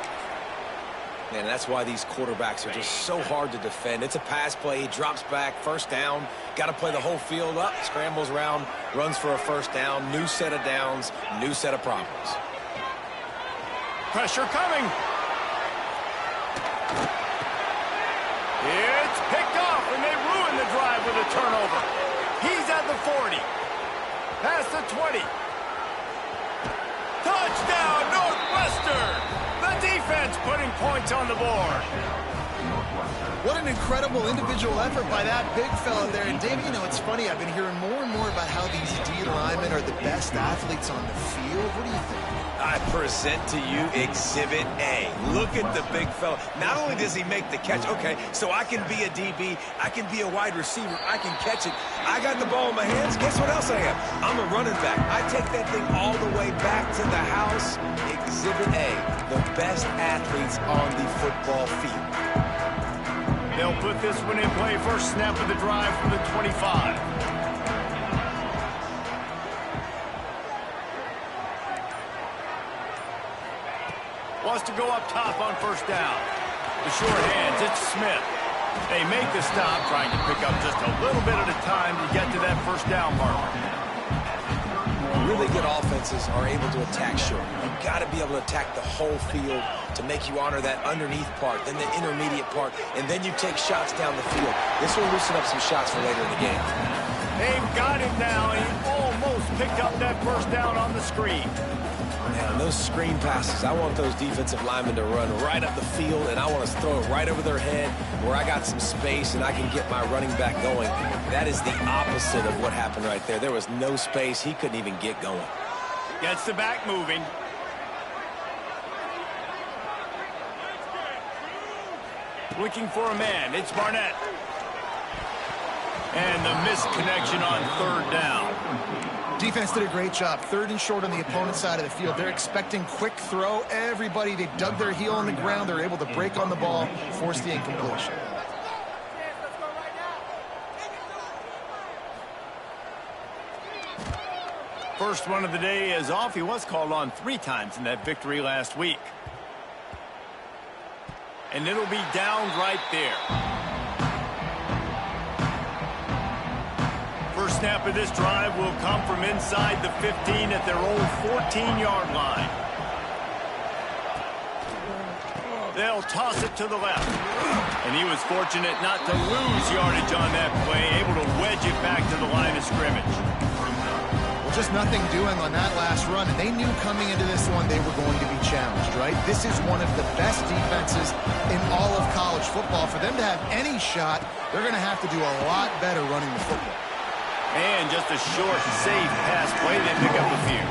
Speaker 2: Man, that's why these quarterbacks are just so hard to defend. It's a pass play. He drops back, first down. Got to play the whole field up. Scrambles around, runs for a first down. New set of downs, new set of problems.
Speaker 1: Pressure coming. It's picked off, and they ruin the drive with a turnover. He's at the 40. Past the 20. Touchdown, Northwestern! The defense putting points on the board.
Speaker 3: What an incredible individual effort by that big fella there. And, David, you know, it's funny. I've been hearing more and more about how these D linemen are the best athletes on the field. What do you think?
Speaker 2: I present to you Exhibit A. Look at the big fella. Not only does he make the catch, okay, so I can be a DB, I can be a wide receiver, I can catch it. I got the ball in my hands. Guess what else I am? I'm a running back. I take that thing all the way back to the house. Exhibit A, the best athletes on the football field.
Speaker 1: They'll put this one in play. First snap of the drive from the 25. Wants to go up top on first down. The short hands, it's Smith. They make the stop, trying to pick up just a little bit at a time to get to that first down marker.
Speaker 2: Really good offenses are able to attack short. You've got to be able to attack the whole field to make you honor that underneath part, then the intermediate part, and then you take shots down the field. This will loosen up some shots for later in the game.
Speaker 1: They've got him now. He almost picked up that first down on the screen.
Speaker 2: Man, those screen passes, I want those defensive linemen to run right up the field, and I want to throw it right over their head where I got some space and I can get my running back going. That is the opposite of what happened right there. There was no space. He couldn't even get going.
Speaker 1: Gets the back moving. Looking for a man. It's Barnett. And the missed connection on third down.
Speaker 3: Defense did a great job. 3rd and short on the opponent's side of the field. They're expecting quick throw. Everybody, they dug their heel on the ground. They're able to break on the ball, force the incompletion.
Speaker 1: First one of the day is off. He was called on 3 times in that victory last week. And it'll be downed right there. First snap of this drive will come from inside the 15 at their own 14-yard line. They'll toss it to the left. And he was fortunate not to lose yardage on that play, able to wedge it back to the line of scrimmage.
Speaker 3: Well, just nothing doing on that last run, and they knew coming into this one they were going to be challenged, right? This is one of the best defenses in all of college football. For them to have any shot, they're going to have to do a lot better running the football.
Speaker 1: And just a short, safe pass play. They pick up a few.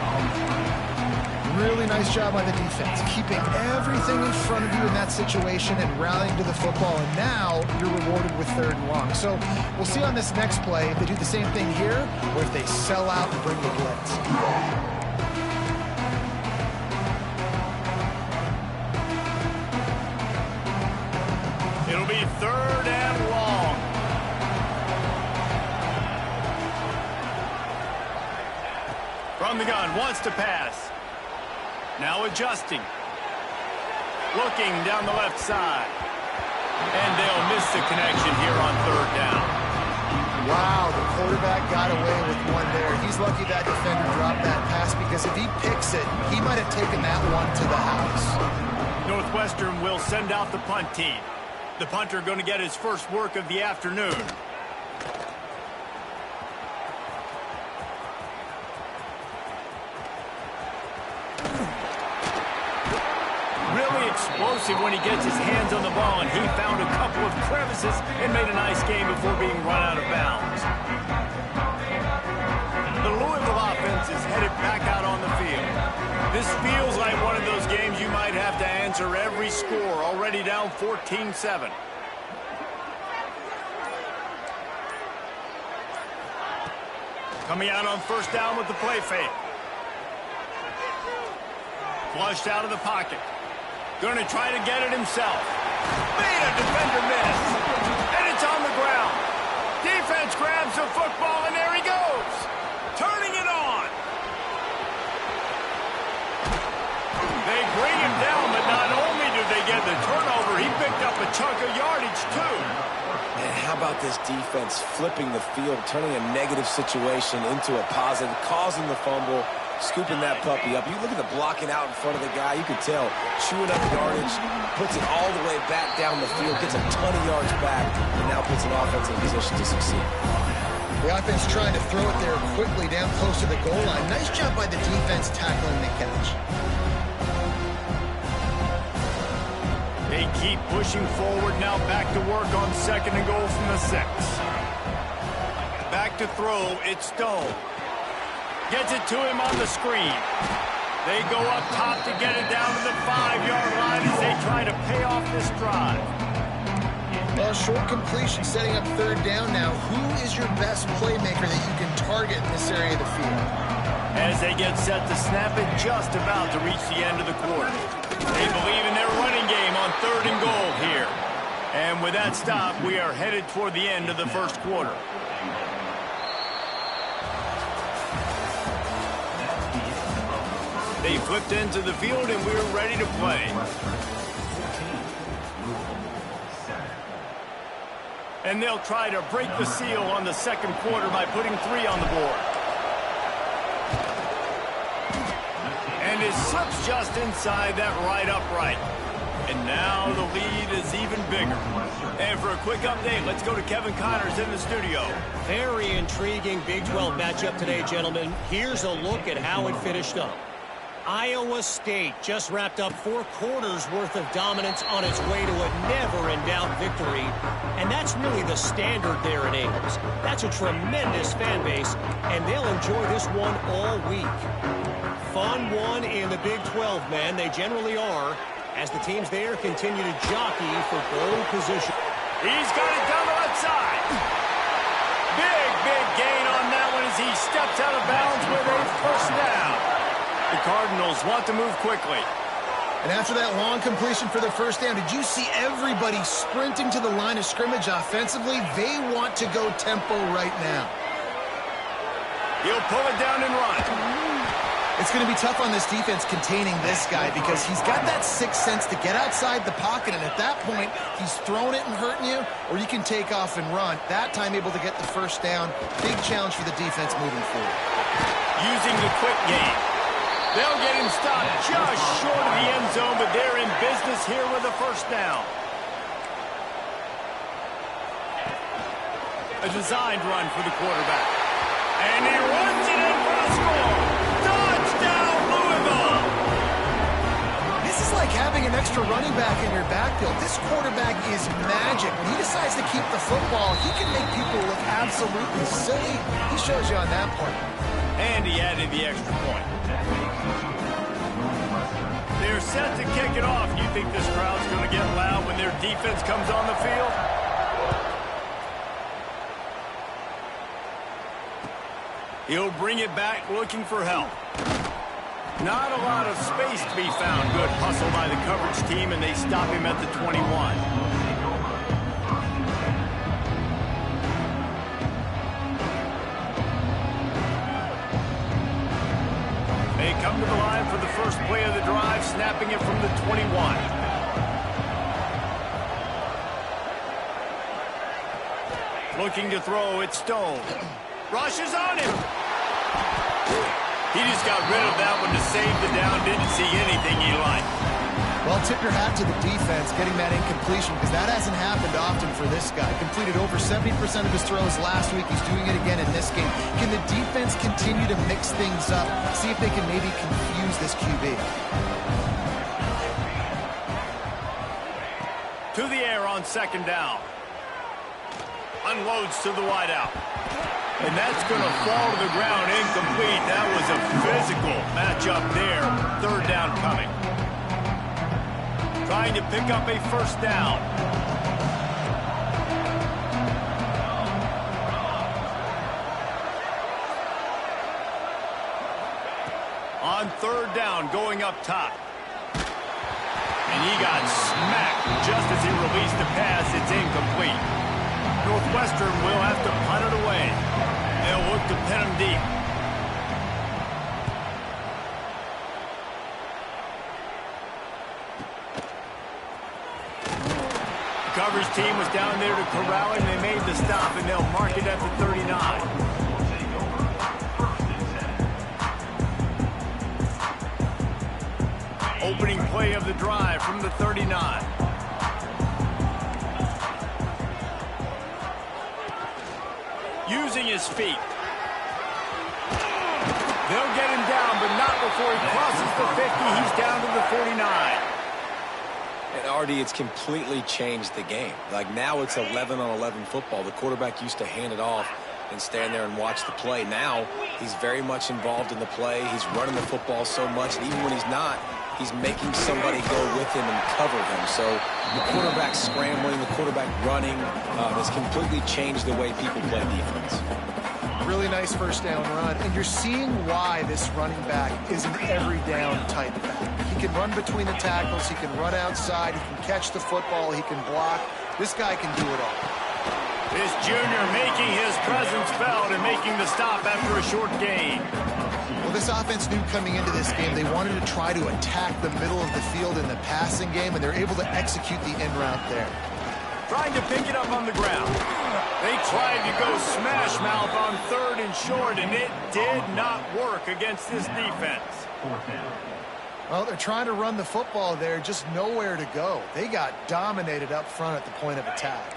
Speaker 3: Really nice job by the defense, keeping everything in front of you in that situation and rallying to the football. And now you're rewarded with 3rd and long. So we'll see on this next play if they do the same thing here or if they sell out and bring the blitz.
Speaker 1: It'll be 3rd and long. From the gun, wants to pass. Now adjusting. Looking down the left side. And they'll miss the connection here on third down.
Speaker 3: Wow, the quarterback got away with one there. He's lucky that defender dropped that pass because if he picks it, he might have taken that one to the house.
Speaker 1: Northwestern will send out the punt team. The punter going to get his first work of the afternoon. Really explosive when he gets his hands on the ball, and he found a couple of crevices and made a nice game before being run out of bounds. The Louisville offense is headed back out on the field. This feels like one of those games you might have to answer every score, already down 14-7. Coming out on first down with the play fake. Flushed out of the pocket. Going to try to get it himself. Made a defender miss. And it's on the ground. Defense grabs the football, and there he goes. Turning it on. They bring him down, but not only do they get the turnover, he picked up a chunk of yardage, too.
Speaker 2: And how about this defense flipping the field, turning a negative situation into a positive, causing the fumble, scooping that puppy up. You look at the blocking out in front of the guy, you can tell, chewing up yardage, puts it all the way back down the field, gets a ton of yards back, and now puts an offense in position to succeed.
Speaker 3: The offense trying to throw it there quickly down close to the goal line. Nice job by the defense tackling the catch.
Speaker 1: They keep pushing forward, now back to work on second and goal from the 6. Back to throw, it's Stone. Gets it to him on the screen. They go up top to get it down to the 5-yard line as they try to pay off this drive.
Speaker 3: Well, short completion setting up third down now. Who is your best playmaker that you can target in this area of the field?
Speaker 1: As they get set to snap it, just about to reach the end of the quarter. They believe in their running game on third and goal here. And with that stop, we are headed toward the end of the first quarter. They flipped into the field, and we're ready to play. And they'll try to break the seal on the second quarter by putting 3 on the board. And it slips just inside that right upright. And now the lead is even bigger. And for a quick update, let's go to Kevin Connors in the studio.
Speaker 4: Very intriguing Big 12 matchup today, gentlemen. Here's a look at how it finished up. Iowa State just wrapped up 4 quarters worth of dominance on its way to a never-in-doubt victory. And that's really the standard there in Ames. That's a tremendous fan base, and they'll enjoy this one all week. Fun one in the Big 12, man. They generally are, as the teams there continue to jockey for goal position.
Speaker 1: He's got it down the left side. Big gain on that one as he steps out of bounds with a first down. The Cardinals want to move quickly.
Speaker 3: And after that long completion for the first down, did you see everybody sprinting to the line of scrimmage offensively? They want to go tempo right now.
Speaker 1: He'll pull it down and run.
Speaker 3: It's going to be tough on this defense containing this guy because he's got that sixth sense to get outside the pocket, and at that point, he's throwing it and hurting you, or you can take off and run. That time able to get the first down. Big challenge for the defense moving forward.
Speaker 1: Using the quick game. They'll get him stopped just short of the end zone, but they're in business here with a first down. A designed run for the quarterback. And he runs it in for the score. Touchdown, Louisville!
Speaker 3: This is like having an extra running back in your backfield. This quarterback is magic. When he decides to keep the football, he can make people look absolutely silly. He shows you on that part.
Speaker 1: And he added the extra point. They're set to kick it off. You think this crowd's going to get loud when their defense comes on the field? He'll bring it back looking for help. Not a lot of space to be found. Good hustle by the coverage team, and they stop him at the 21. They come to the line for the first play of the drive, snapping it from the 21. Looking to throw, it's Stone. Rushes on him. He just got rid of that one to save the down. Didn't see anything he liked.
Speaker 3: Well, tip your hat to the defense getting that incompletion because that hasn't happened often for this guy. Completed over 70% of his throws last week. He's doing it again in this game. Can the defense continue to mix things up? See if they can maybe confuse this QB.
Speaker 1: To the air on second down. Unloads to the wideout. And that's going to fall to the ground incomplete. That was a physical matchup there. Third down coming. Trying to pick up a first down. On third down, going up top. And he got smacked just as he released the pass. It's incomplete. Northwestern will have to punt it away. They'll look to pin him deep. The coverage team was down there to corral him. They made the stop, and they'll mark it at the 39. Opening play of the drive from the 39. Using his feet. They'll get him down, but not before he crosses the 50. He's down to the 49.
Speaker 2: And Artie, it's completely changed the game. Like now it's 11-on-11 football. The quarterback used to hand it off and stand there and watch the play. Now he's very much involved in the play. He's running the football so much, and even when he's not, he's making somebody go with him and cover him. So the quarterback scrambling, the quarterback running has completely changed the way people play defense.
Speaker 3: Really nice first down run, and you're seeing why this running back is an every down type back. He can run between the tackles, he can run outside, he can catch the football, he can block. This guy can do it all.
Speaker 1: This junior making his presence felt and making the stop after a short gain.
Speaker 3: Well, this offense knew coming into this game they wanted to try to attack the middle of the field in the passing game, and they're able to execute the in route there.
Speaker 1: Trying to pick it up on the ground. They tried to go smash mouth on third and short, and it did not work against this defense.
Speaker 3: Well, they're trying to run the football there, just nowhere to go. They got dominated up front at the point of attack.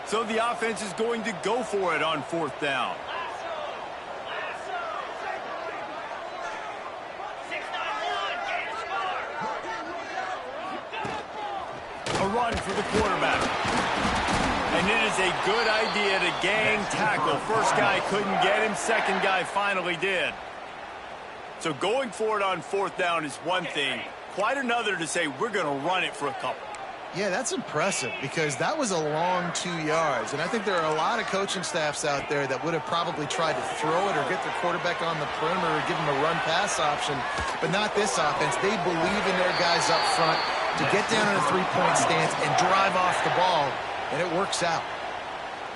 Speaker 1: So the offense is going to go for it on fourth down. A run for the quarterback. And it is a good idea to gang tackle. First guy couldn't get him. Second guy finally did. So going for it on fourth down is one thing. Quite another to say we're going to run it for a couple.
Speaker 3: Yeah, that's impressive because that was a long 2 yards. And I think there are a lot of coaching staffs out there that would have probably tried to throw it or get their quarterback on the perimeter or give him a run-pass option. But not this offense. They believe in their guys up front to get down in a three-point stance and drive off the ball, and it works out.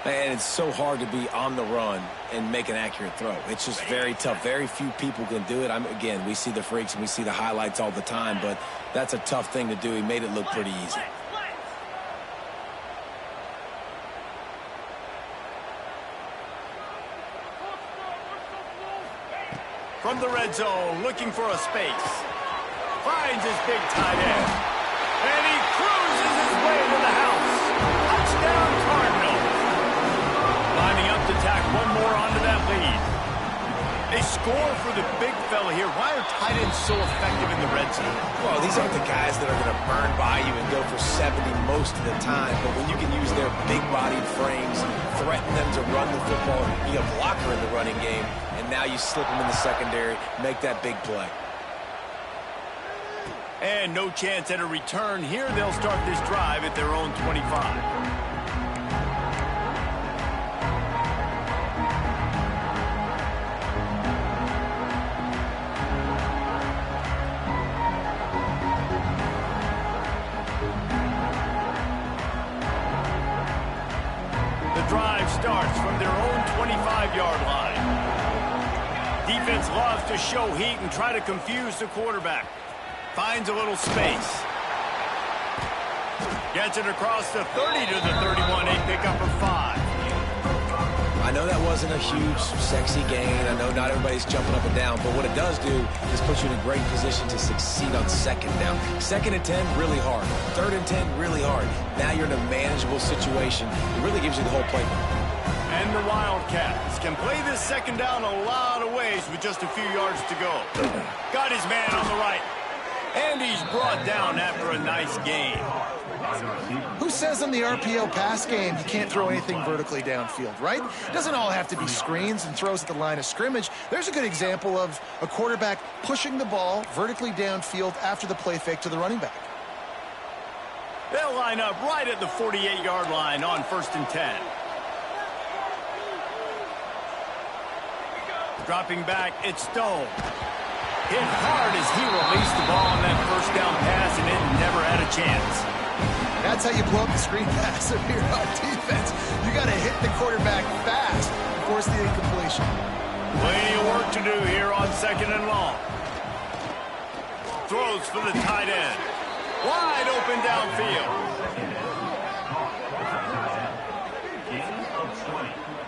Speaker 2: And it's so hard to be on the run and make an accurate throw. It's just very tough. Very few people can do it. Again, we see the freaks and we see the highlights all the time, but that's a tough thing to do. He made it look pretty easy.
Speaker 1: From the red zone, looking for a space. Finds his big tight end. And he cruises his way to the house. Touchdown, Cardinals. Lining up to tack one more onto that lead. They score for the big fella here. Why are tight ends so effective in the red zone?
Speaker 2: Well, these aren't the guys that are going to burn by you and go for 70 most of the time, but when you can use their big-bodied frames, threaten them to run the football, be a blocker in the running game, and now you slip them in the secondary, make that big play.
Speaker 1: And no chance at a return here. They'll start this drive at their own 25. Drive starts from their own 25-yard line. Defense loves to show heat and try to confuse the quarterback. Finds a little space. Gets it across the 30 to the 31. A pickup of 5.
Speaker 2: know that wasn't a huge, sexy gain. I know not everybody's jumping up and down, but what it does do is put you in a great position to succeed on second down. 2nd and 10, really hard. 3rd and 10, really hard. Now you're in a manageable situation. It really gives you the whole playbook.
Speaker 1: And the Wildcats can play this 2nd down a lot of ways with just a few yards to go. Got his man on the right. And he's brought down after a nice gain.
Speaker 3: Who says in the RPO pass game you can't throw anything vertically downfield, right? It doesn't all have to be screens and throws at the line of scrimmage. There's a good example of a quarterback pushing the ball vertically downfield after the play fake to the running back.
Speaker 1: They'll line up right at the 48-yard line on 1st and 10. Dropping back, it's Stone. Hit hard as he released the ball on that 1st down pass, and it never had a chance.
Speaker 3: That's how you blow up the screen pass if you're on defense. You got to hit the quarterback fast to force the incompletion.
Speaker 1: Plenty of work to do here on 2nd and long. Throws for the tight end. Wide open downfield.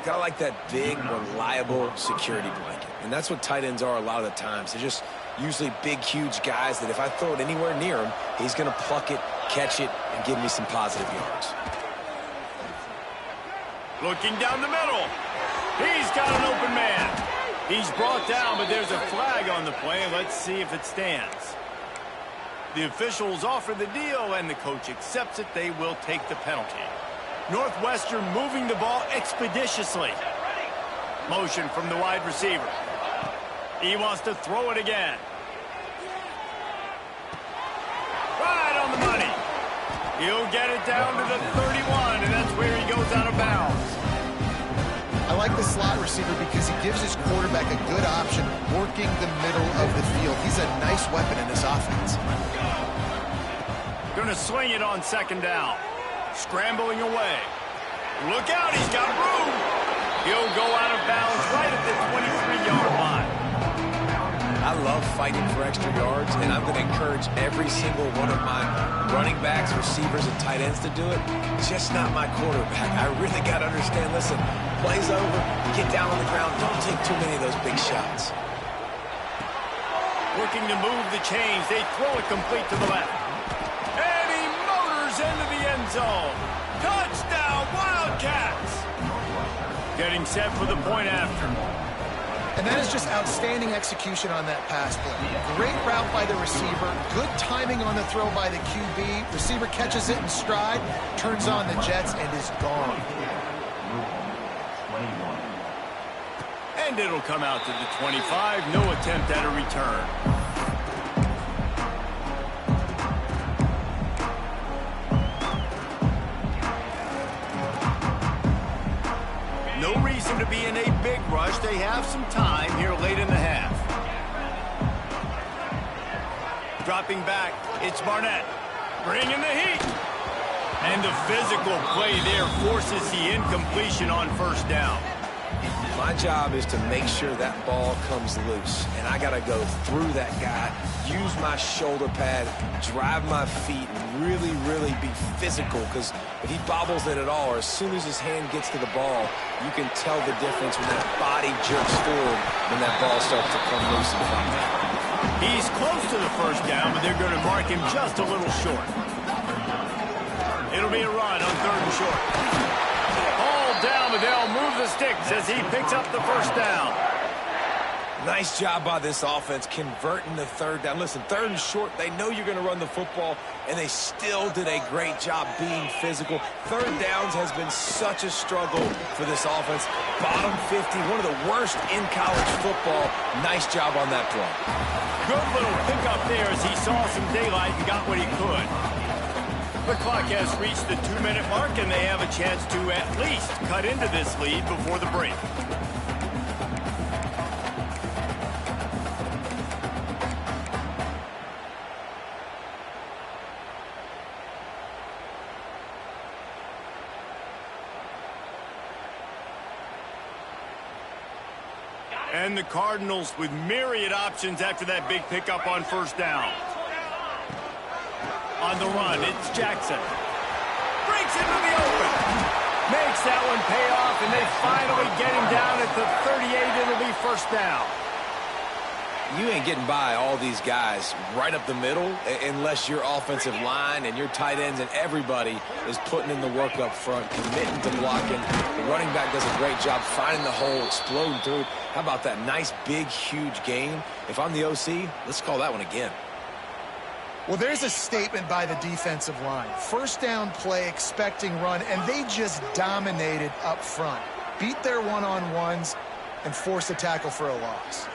Speaker 2: Kind of like that big, reliable security blanket. And that's what tight ends are a lot of the times. They're just usually big, huge guys that if I throw it anywhere near him, he's going to pluck it, catch it, and give me some positive yards.
Speaker 1: Looking down the middle. He's got an open man. He's brought down, but there's a flag on the play. Let's see if it stands. The officials offer the deal, and the coach accepts it. They will take the penalty. Northwestern moving the ball expeditiously. Motion from the wide receiver. He wants to throw it again. Right on the money. He'll get it down to the 31, and that's where he goes out of bounds.
Speaker 3: I like the slot receiver because he gives his quarterback a good option working the middle of the field. He's a nice weapon in this offense.
Speaker 1: Going to swing it on 2nd down. Scrambling away. Look out, he's got room. He'll go out of bounds right at the 23-yard line.
Speaker 2: I love fighting for extra yards, and I'm going to encourage every single one of my running backs, receivers, and tight ends to do it. Just not my quarterback. I really got to understand, listen, play's over, get down on the ground, don't take too many of those big shots.
Speaker 1: Looking to move the chains, they throw it complete to the left. And he motors into the end zone. Touchdown, Wildcats! Getting set for the point after.
Speaker 3: And that is just outstanding execution on that pass play. Great route by the receiver, good timing on the throw by the QB. Receiver catches it in stride, turns on the jets, and is gone.
Speaker 1: And it'll come out to the 25. No attempt at a return. No reason to be in a big rush. They have some time here late in the half. Dropping back, it's Barnett. Bringing the heat. And the physical play there forces the incompletion on 1st down.
Speaker 2: My job is to make sure that ball comes loose, and I got to go through that guy, use my shoulder pad, drive my feet, and really, really be physical, because if he bobbles it at all, or as soon as his hand gets to the ball, you can tell the difference when that body jerks forward when that ball starts to come loose in front of him.
Speaker 1: He's close to the 1st down, but they're going to mark him just a little short. It'll be a run on 3rd and short. Down, but they'll move the sticks as he picks up the 1st down.
Speaker 2: Nice job by this offense converting the 3rd down. Listen, 3rd and short, they know you're going to run the football, and they still did a great job being physical. 3rd downs has been such a struggle for this offense. Bottom 50, one of the worst in college football. Nice job on that play.
Speaker 1: Good little pickup there as he saw some daylight and got what he could. The clock has reached the 2-minute mark, and they have a chance to at least cut into this lead before the break. And the Cardinals with myriad options after that big pickup on 1st down. On the run, it's Jackson. Breaks into the open. Makes that one pay off, and they finally get him down at the 38. It'll be first down.
Speaker 2: You ain't getting by all these guys right up the middle unless your offensive line and your tight ends and everybody is putting in the work up front, committing to blocking. The running back does a great job finding the hole, exploding through. How about that nice, big, huge gain? If I'm the OC, let's call that one again.
Speaker 3: Well, there's a statement by the defensive line. First down play, expecting run, and they just dominated up front. Beat their one-on-ones and forced a tackle for a loss.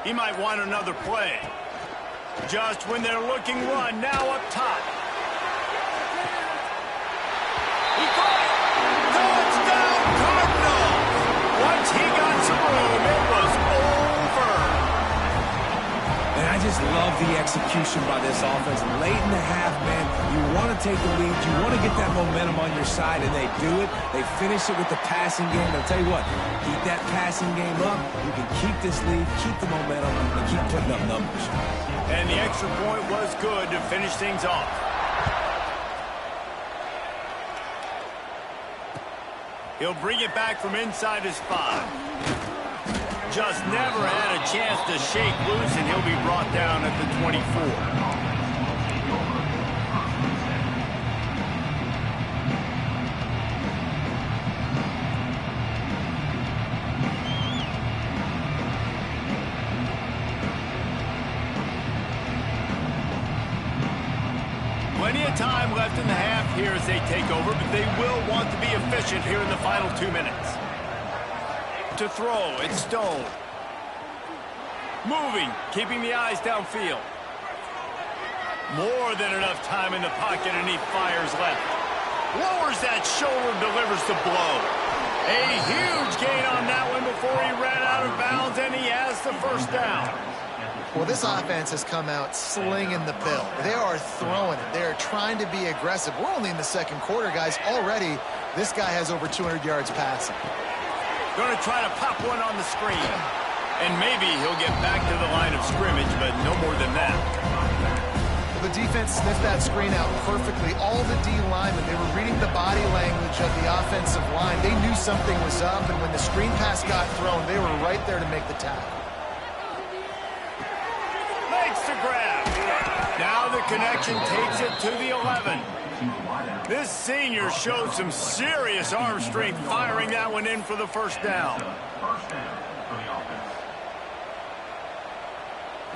Speaker 1: He might want another play. Just when they're looking run, now up top. He caught it! Touchdown, Cardinals! Once he got some room, it was over.
Speaker 2: And I just love the execution by this offense. Late in the half, man, you want to take the lead. You want to get that momentum on your side, and they do it. They finish it with the passing game. I'll tell you what, keep that passing game up. You can keep this lead, keep the momentum, and keep putting up numbers.
Speaker 1: And the extra point was good to finish things off. He'll bring it back from inside his 5. Just never had a chance to shake loose, and he'll be brought down at the 24. Plenty of time left in the half here as they take over, but they will want to be efficient here in the final 2 minutes. To throw, it's Stone. Moving, keeping the eyes downfield. More than enough time in the pocket, and he fires left. Lowers that shoulder, delivers the blow. A huge gain on that one before he ran out of bounds, and he has the first down.
Speaker 3: Well, this offense has come out slinging the pill. They are throwing it. They are trying to be aggressive. We're only in the second quarter, guys. Already, this guy has over 200 yards passing.
Speaker 1: Going to try to pop one on the screen. And maybe he'll get back to the line of scrimmage, but no more than that.
Speaker 3: Well, the defense sniffed that screen out perfectly. All the D linemen, they were reading the body language of the offensive line. They knew something was up, and when the screen pass got thrown, they were right there to make the tackle.
Speaker 1: Makes the grab. Now the connection takes it to the 11. This senior showed some serious arm strength firing that one in for the first down.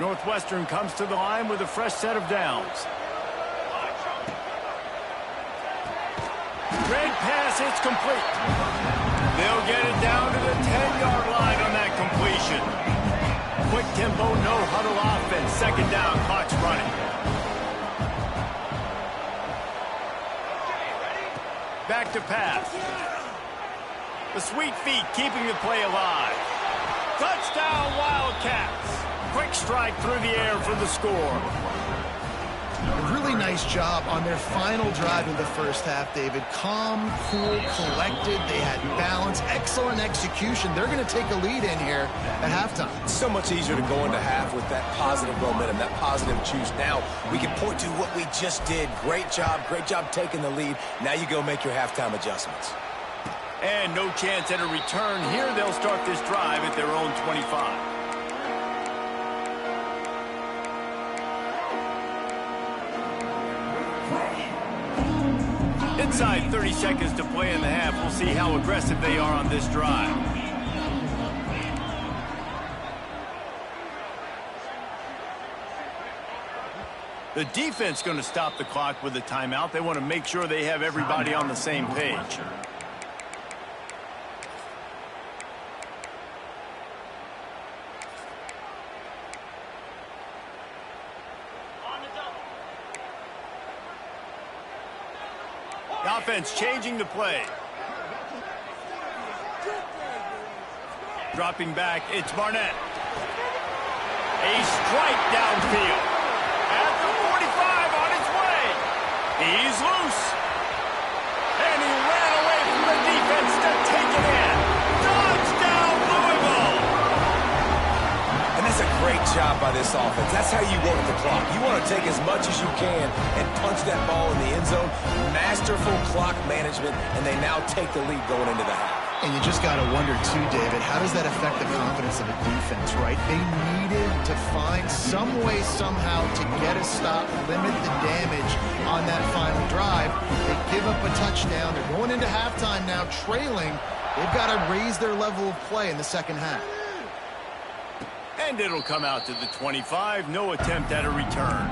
Speaker 1: Northwestern comes to the line with a fresh set of downs. Great pass, it's complete. They'll get it down to the 10-yard line on that completion. Quick tempo, no huddle offense. Second down, clock's running. Back to pass. The sweet feet keeping the play alive. Touchdown, Wildcats. Quick strike through the air for the score.
Speaker 3: A really nice job on their final drive of the first half, David. Calm, cool, collected. They had balance, excellent execution. They're going to take a lead in here at halftime.
Speaker 2: It's so much easier to go into half with that positive momentum, that positive juice. Now we can point to what we just did. Great job taking the lead. Now you go make your halftime adjustments.
Speaker 1: And no chance at a return here. They'll start this drive at their own 25. Inside 30 seconds to play in the half. We'll see how aggressive they are on this drive. The defense going to stop the clock with a timeout. They want to make sure they have everybody on the same page. The offense changing the play. Dropping back, it's Barnett. A strike downfield. At the 45 on its way. He's loose. And he ran away from the defense to take it in. Touchdown, Louisville.
Speaker 2: And that's a great job by this offense. That's how you work the clock. You want to take as much as you can and punch that ball in the end zone. Masterful clock management, and they now take the lead going into the half.
Speaker 3: And you just got to wonder, too, David, how does that affect the confidence of a defense, right? They needed to find some way, somehow, to get a stop, limit the damage on that final drive. They give up a touchdown. They're going into halftime now, trailing. They've got to raise their level of play in the second half.
Speaker 1: And it'll come out to the 25. No attempt at a return.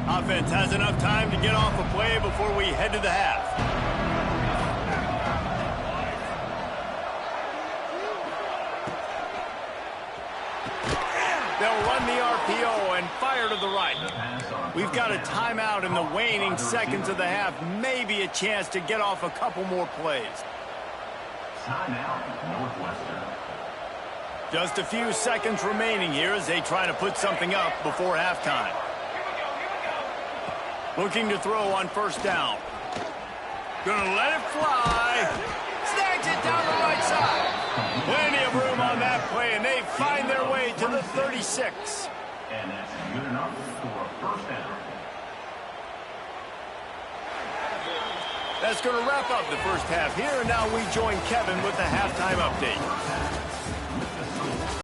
Speaker 1: Offense has enough time to get off a play before we head to the half. They'll run the RPO and fire to the right. We've got a timeout in the waning seconds of the half. Maybe a chance to get off a couple more plays.
Speaker 5: Timeout, Northwestern.
Speaker 1: Just a few seconds remaining here as they try to put something up before halftime. Looking to throw on first down. Gonna let it fly. Snags it down the right side. Plenty of room on that play, and they find their way to the 36.
Speaker 5: And that's good enough for a first down.
Speaker 1: That's going to wrap up the first half here, and now we join Kevin with the halftime update.